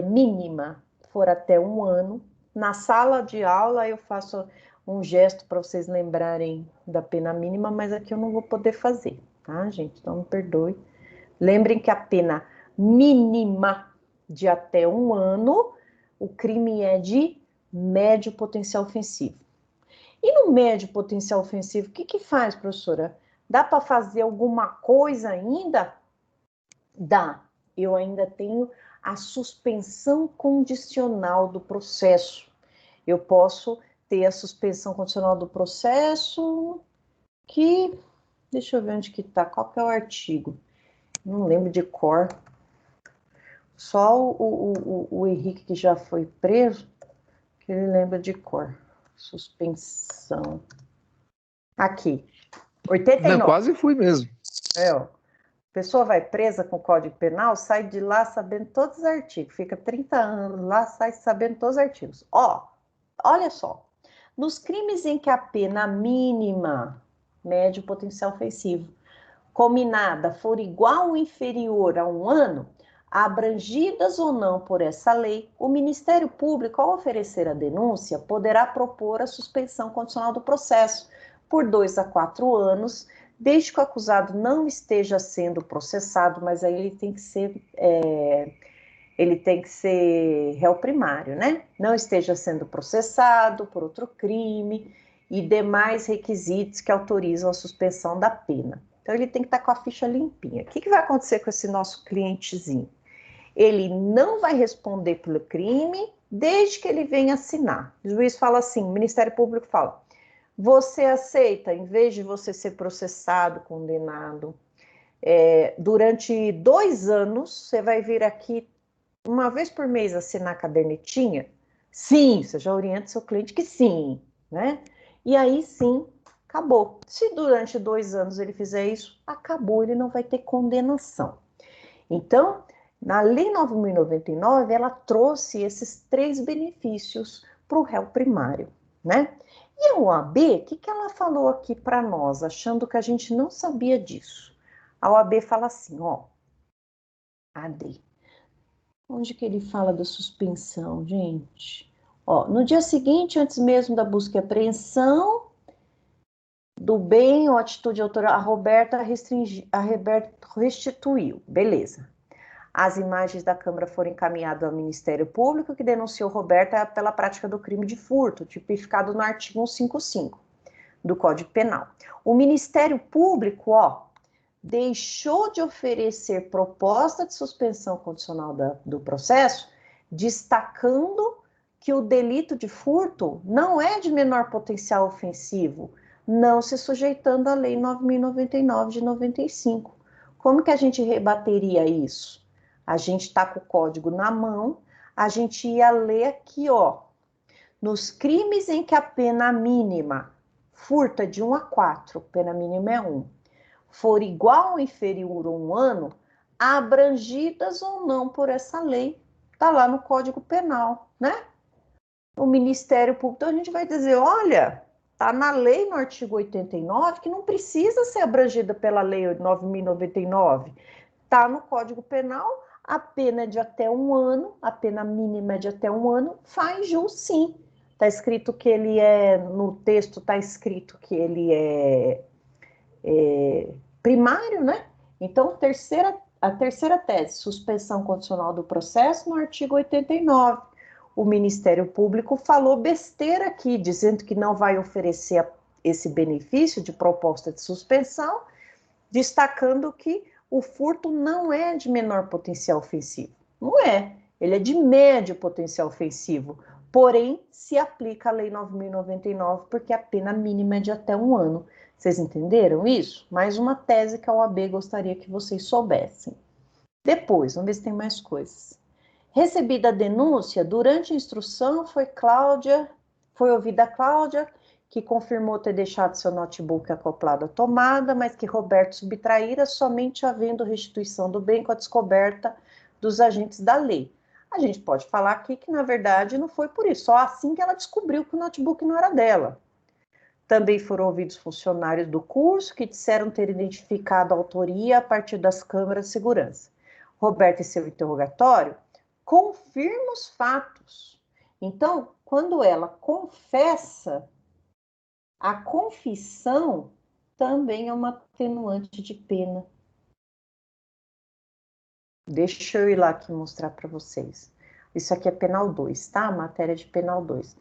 mínima for até 1 ano, na sala de aula eu faço um gesto para vocês lembrarem da pena mínima, mas aqui eu não vou poder fazer, tá, gente? Então, me perdoe. Lembrem que a pena mínima de até 1 ano, o crime é de médio potencial ofensivo. E no médio potencial ofensivo, o que faz, professora? Dá para fazer alguma coisa ainda? Dá. Eu ainda tenho a suspensão condicional do processo. Eu posso ter a suspensão condicional do processo que... Deixa eu ver onde que tá. Qual que é o artigo? Não lembro de cor. Só o Henrique, que já foi preso, que ele lembra de cor. Suspensão. Aqui. 89. Não, quase fui mesmo. Ó. A pessoa vai presa com o Código Penal, sai de lá sabendo todos os artigos. Fica 30 anos lá, sai sabendo todos os artigos. Olha só. Nos crimes em que a pena mínima, médio potencial ofensivo, combinada for igual ou inferior a 1 ano, abrangidas ou não por essa lei, o Ministério Público, ao oferecer a denúncia, poderá propor a suspensão condicional do processo por 2 a 4 anos, desde que o acusado não esteja sendo processado, mas aí ele tem que ser réu primário, né? Não esteja sendo processado por outro crime e demais requisitos que autorizam a suspensão da pena. Então, ele tem que estar com a ficha limpinha. O que vai acontecer com esse nosso clientezinho? Ele não vai responder pelo crime desde que ele venha assinar. O juiz fala assim, o Ministério Público fala, você aceita, em vez de você ser processado, condenado, durante 2 anos, você vai vir aqui uma vez por mês assinar a cadernetinha? Sim, você já orienta seu cliente que sim, né? E aí sim, acabou. Se durante 2 anos ele fizer isso, acabou, ele não vai ter condenação. Então, na Lei 9.099, ela trouxe esses 3 benefícios para o réu primário, né? E a OAB, o que ela falou aqui para nós, achando que a gente não sabia disso? A OAB fala assim, AD. Onde que ele fala da suspensão, gente? No dia seguinte, antes mesmo da busca e apreensão do bem ou atitude autoral, a Roberta restituiu. Beleza. As imagens da Câmara foram encaminhadas ao Ministério Público, que denunciou Roberta pela prática do crime de furto, tipificado no artigo 155 do Código Penal. O Ministério Público, deixou de oferecer proposta de suspensão condicional do processo, destacando que o delito de furto não é de menor potencial ofensivo, não se sujeitando à Lei 9.099 de 95. Como que a gente rebateria isso? A gente está com o código na mão, a gente ia ler aqui, ó. Nos crimes em que a pena mínima, furto é de 1 a 4, pena mínima é 1, for igual ou inferior a 1 ano, abrangidas ou não por essa lei, está lá no Código Penal, né? O Ministério Público, então a gente vai dizer, olha, está na lei no artigo 89, que não precisa ser abrangida pela lei 9.099, está no Código Penal, a pena é de até 1 ano, a pena mínima é de até 1 ano, faz jus sim. Está escrito que ele é, no texto está escrito que ele é primário, né? Então, a terceira tese, suspensão condicional do processo, no artigo 89. O Ministério Público falou besteira aqui, dizendo que não vai oferecer esse benefício de proposta de suspensão, destacando que o furto não é de menor potencial ofensivo. Não é. Ele é de médio potencial ofensivo. Porém, se aplica a Lei 9.099, porque a pena mínima é de até 1 ano. Vocês entenderam isso? Mais uma tese que a OAB gostaria que vocês soubessem. Depois, vamos ver se tem mais coisas. Recebida a denúncia, durante a instrução foi ouvida a Cláudia, que confirmou ter deixado seu notebook acoplado à tomada, mas que Roberto subtraíra somente havendo restituição do bem com a descoberta dos agentes da lei. A gente pode falar aqui que, na verdade, não foi por isso, só assim que ela descobriu que o notebook não era dela. Também foram ouvidos funcionários do curso que disseram ter identificado a autoria a partir das câmeras de segurança. Roberto, em seu interrogatório, confirma os fatos. Então, quando ela confessa, a confissão também é uma atenuante de pena. Deixa eu ir lá aqui mostrar para vocês. Isso aqui é penal 2, tá? Matéria de penal 2.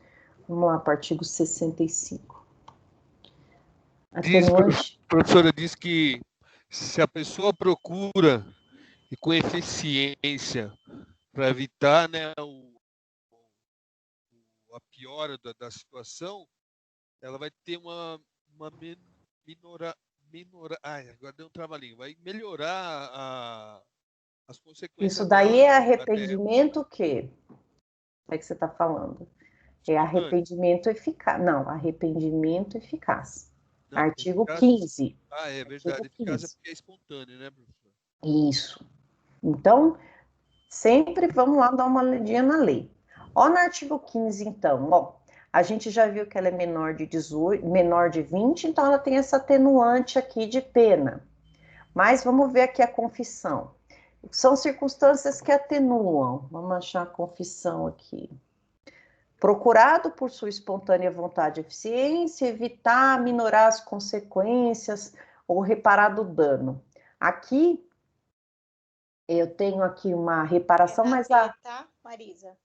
Vamos lá para o artigo 65. Atenuante. Professora, diz que se a pessoa procura e com eficiência para evitar, né, a piora da situação, ela vai ter uma agora deu um trabalhinho, vai melhorar as consequências. Isso daí é arrependimento o quê? É que você está falando? É arrependimento eficaz. Não, arrependimento eficaz. Não, artigo 15. Ah, é verdade. Eficaz é porque é espontâneo, né, professor? Isso. Então, sempre vamos lá dar uma olhadinha na lei. Ó, no artigo 15, então, ó, a gente já viu que ela é menor de 18, menor de 20, então ela tem essa atenuante aqui de pena. Mas vamos ver aqui a confissão. São circunstâncias que atenuam. Vamos achar a confissão aqui. Procurado por sua espontânea vontade e eficiência, evitar, minorar as consequências ou reparar do dano. Aqui, eu tenho aqui uma reparação, mas B, tá, Marisa?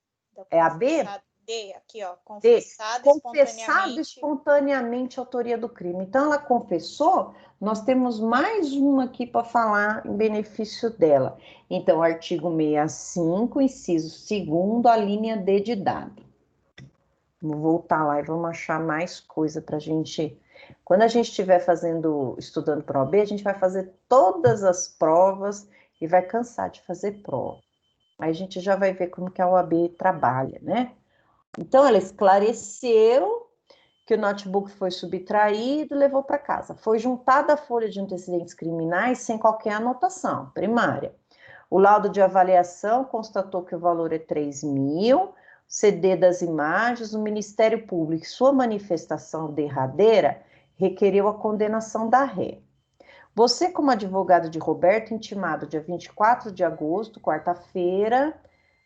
É a B? D, aqui, ó, confessado espontaneamente a autoria do crime. Então, ela confessou, nós temos mais uma aqui para falar em benefício dela. Então, artigo 65, inciso 2º, a linha D de dado. Vamos voltar lá e vamos achar mais coisa para a gente... Quando a gente estiver estudando para a OAB, a gente vai fazer todas as provas e vai cansar de fazer prova. Aí a gente já vai ver como que a OAB trabalha, né? Então, ela esclareceu que o notebook foi subtraído e levou para casa. Foi juntada a folha de antecedentes criminais sem qualquer anotação primária. O laudo de avaliação constatou que o valor é 3.000, CD das imagens, o Ministério Público, sua manifestação derradeira, requereu a condenação da ré. Você, como advogado de Roberto, intimado dia 24 de agosto, quarta-feira,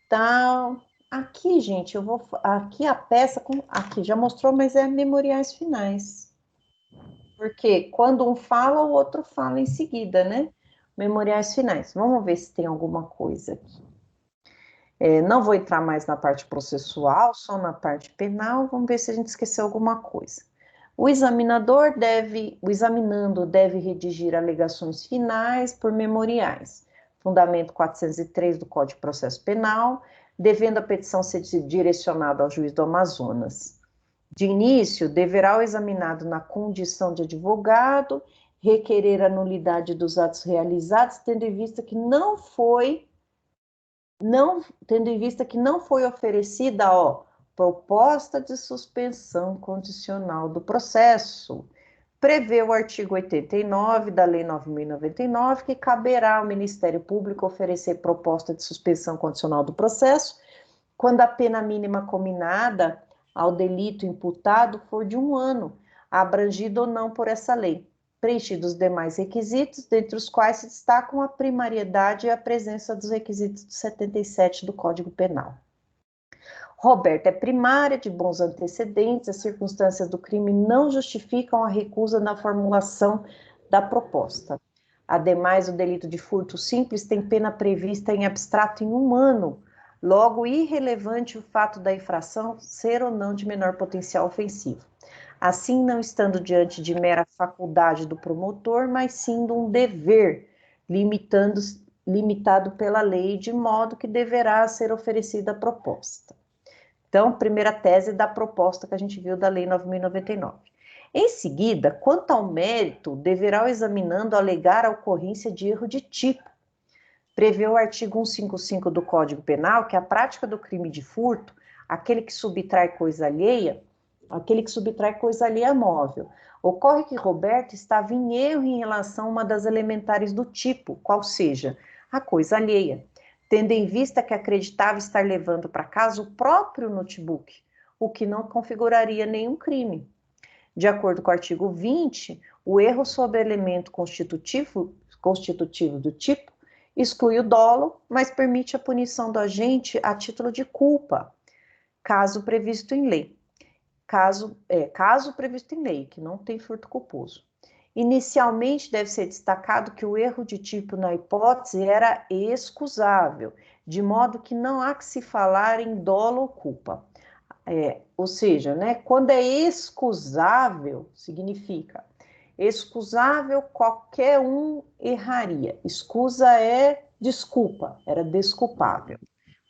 tá... Aqui, gente, aqui a peça, aqui já mostrou, mas é memoriais finais. Porque quando um fala, o outro fala em seguida, né? Memoriais finais. Vamos ver se tem alguma coisa aqui. Não vou entrar mais na parte processual, só na parte penal. Vamos ver se a gente esqueceu alguma coisa. O examinando deve redigir alegações finais por memoriais. Fundamento 403 do Código de Processo Penal, devendo a petição ser direcionada ao juiz do Amazonas. De início, deverá o examinado, na condição de advogado, requerer a nulidade dos atos realizados, tendo em vista que não foi não, tendo em vista que não foi oferecida, proposta de suspensão condicional do processo. Prevê o artigo 89 da Lei 9.099 que caberá ao Ministério Público oferecer proposta de suspensão condicional do processo quando a pena mínima combinada ao delito imputado for de 1 ano, abrangido ou não por essa lei, preenchidos os demais requisitos, dentre os quais se destacam a primariedade e a presença dos requisitos do 77 do Código Penal. Roberta é primária, de bons antecedentes, as circunstâncias do crime não justificam a recusa na formulação da proposta. Ademais, o delito de furto simples tem pena prevista em abstrato em 1 ano, logo irrelevante o fato da infração ser ou não de menor potencial ofensivo. Assim, não estando diante de mera faculdade do promotor, mas sim de um dever, limitado pela lei, de modo que deverá ser oferecida a proposta. Então, primeira tese da proposta que a gente viu da Lei 9.099. Em seguida, quanto ao mérito, deverá o examinando alegar a ocorrência de erro de tipo. Prevê o artigo 155 do Código Penal que a prática do crime de furto, aquele que subtrai coisa alheia móvel. Ocorre que Roberta estava em erro em relação a uma das elementares do tipo, qual seja, a coisa alheia, tendo em vista que acreditava estar levando para casa o próprio notebook, o que não configuraria nenhum crime. De acordo com o artigo 20, o erro sobre elemento constitutivo do tipo exclui o dolo, mas permite a punição do agente a título de culpa, caso previsto em lei. Caso previsto em lei, que não tem furto culposo. Inicialmente, deve ser destacado que o erro de tipo na hipótese era excusável, de modo que não há que se falar em dolo ou culpa. Ou seja, né, quando é excusável, significa excusável qualquer um erraria. Excusa é desculpa, era desculpável.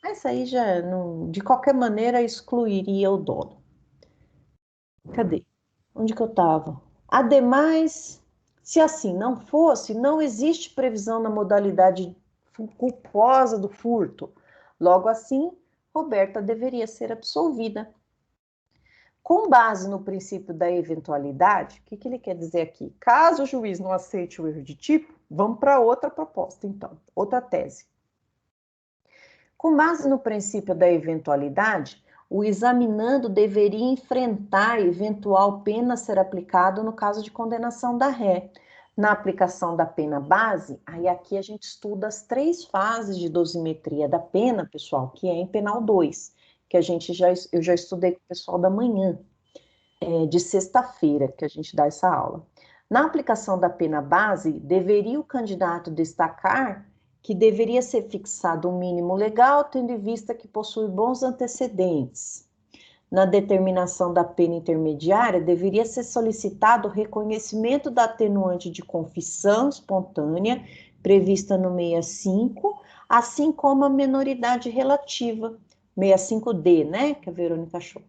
Mas aí já, não, de qualquer maneira, excluiria o dolo. Cadê? Onde que eu estava? Ademais, se assim não fosse, não existe previsão na modalidade culposa do furto. Logo assim, Roberta deveria ser absolvida. Com base no princípio da eventualidade, o que ele quer dizer aqui? Caso o juiz não aceite o erro de tipo, vamos para outra proposta, então, outra tese. Com base no princípio da eventualidade, o examinando deveria enfrentar eventual pena a ser aplicado no caso de condenação da ré. Na aplicação da pena base, aí aqui a gente estuda as 3 fases de dosimetria da pena, pessoal, que é em penal 2, que eu já estudei com o pessoal da manhã, de sexta-feira, que a gente dá essa aula. Na aplicação da pena base, deveria o candidato destacar que deveria ser fixado um mínimo legal, tendo em vista que possui bons antecedentes. Na determinação da pena intermediária, deveria ser solicitado o reconhecimento da atenuante de confissão espontânea, prevista no 65, assim como a menoridade relativa, 65D, né, que a Verônica achou.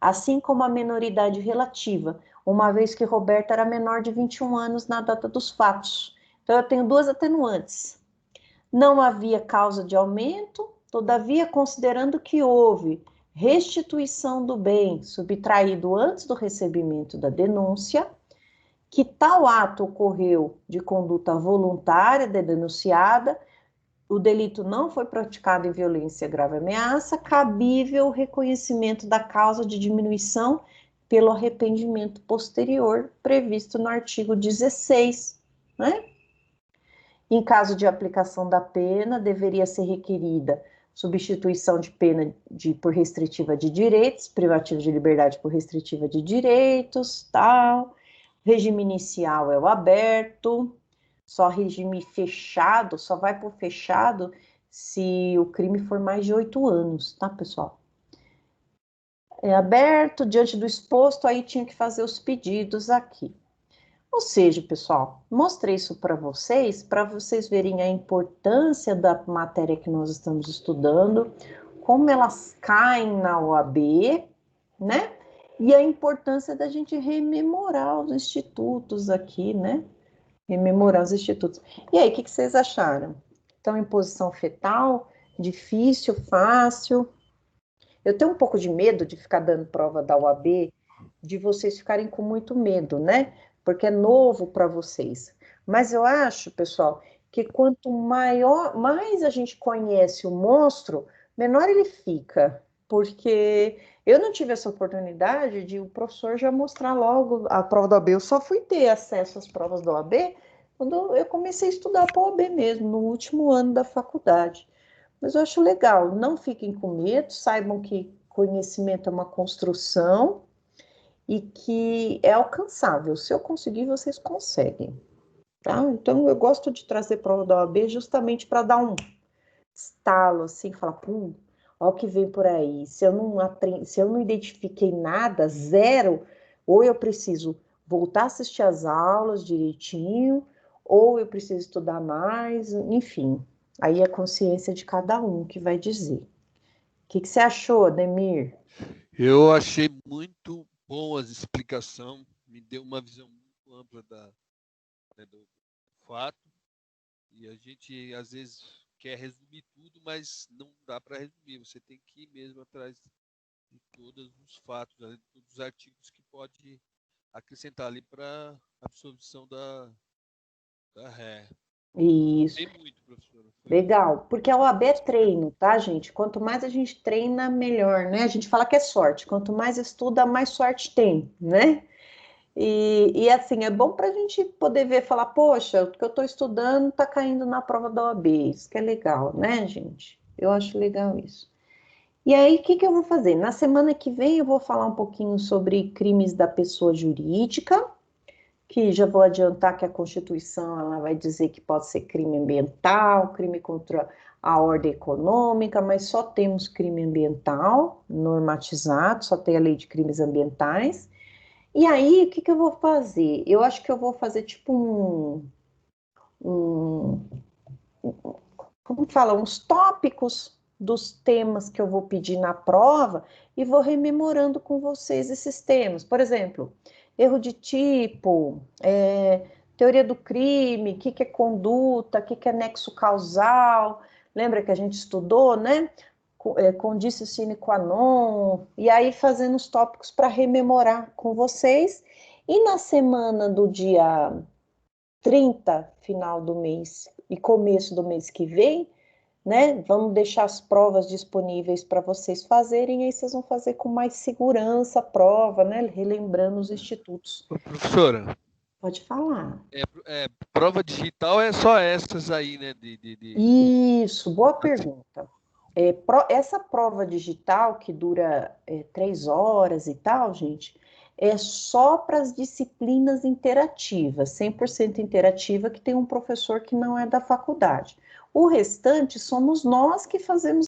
Assim como a menoridade relativa, uma vez que Roberta era menor de 21 anos na data dos fatos. Então, eu tenho 2 atenuantes. Não havia causa de aumento, todavia, considerando que houve restituição do bem subtraído antes do recebimento da denúncia, que tal ato ocorreu de conduta voluntária da denunciada, o delito não foi praticado em violência, grave ameaça, cabível o reconhecimento da causa de diminuição pelo arrependimento posterior, previsto no artigo 16, né? Em caso de aplicação da pena, deveria ser requerida substituição de pena por restritiva de direitos, privativa de liberdade por restritiva de direitos, tal. Regime inicial é o aberto, só regime fechado, só vai por fechado se o crime for mais de 8 anos, tá, pessoal? É aberto, diante do exposto, aí tinha que fazer os pedidos aqui. Ou seja, pessoal, mostrei isso para vocês verem a importância da matéria que nós estamos estudando, como elas caem na OAB, né? E a importância da gente rememorar os institutos aqui, né? Rememorar os institutos. E aí, o que vocês acharam? Estão em posição fetal? difícil, fácil. Eu tenho um pouco de medo de ficar dando prova da UAB, de vocês ficarem com muito medo, né? Porque é novo para vocês. Mas eu acho, pessoal, que quanto mais a gente conhece o monstro, menor ele fica. Porque eu não tive essa oportunidade de o professor já mostrar logo a prova da OAB. Eu só fui ter acesso às provas da OAB quando eu comecei a estudar para a OAB mesmo, no último ano da faculdade. Mas eu acho legal, não fiquem com medo, saibam que conhecimento é uma construção e que é alcançável. Se eu conseguir, vocês conseguem. Tá? Então, eu gosto de trazer prova da OAB justamente para dar um estalo, assim, falar, pum, olha o que vem por aí. Se eu não identifiquei nada, zero, ou eu preciso voltar a assistir as aulas direitinho, ou eu preciso estudar mais, enfim. Aí é a consciência de cada um que vai dizer. O que você achou, Ademir? Eu achei muito bom a explicação, me deu uma visão muito ampla do fato, e a gente às vezes quer resumir tudo, mas não dá para resumir, você tem que ir mesmo atrás de todos os fatos, de todos os artigos que pode acrescentar ali para a absorção da ré. Isso. Tem muito, professora. Legal, porque a OAB é treino, tá, gente? Quanto mais a gente treina, melhor, né? A gente fala que é sorte. Quanto mais estuda, mais sorte tem, né? E assim, é bom para a gente poder ver, falar, poxa, o que eu estou estudando está caindo na prova da OAB. Isso que é legal, né, gente? Eu acho legal isso. E aí, o que eu vou fazer? Na semana que vem, eu vou falar um pouquinho sobre crimes da pessoa jurídica, que já vou adiantar que a Constituição ela vai dizer que pode ser crime ambiental, crime contra a ordem econômica, mas só temos crime ambiental normatizado, só tem a lei de crimes ambientais. E aí, o que eu vou fazer? Eu acho que eu vou fazer tipo como fala, uns tópicos dos temas que eu vou pedir na prova e vou rememorando com vocês esses temas. Por exemplo, erro de tipo, teoria do crime, o que é conduta, o que é nexo causal. Lembra que a gente estudou, né? Condício sine qua non. E aí fazendo os tópicos para rememorar com vocês. E na semana do dia 30, final do mês e começo do mês que vem, né? Vamos deixar as provas disponíveis para vocês fazerem, aí vocês vão fazer com mais segurança a prova, né? Relembrando os institutos. Professora. Pode falar. Prova digital é só essas aí, né? Isso, boa pergunta. Essa prova digital que dura 3 horas e tal, gente, é só para as disciplinas interativas, 100% interativa, que tem um professor que não é da faculdade. O restante somos nós que fazemos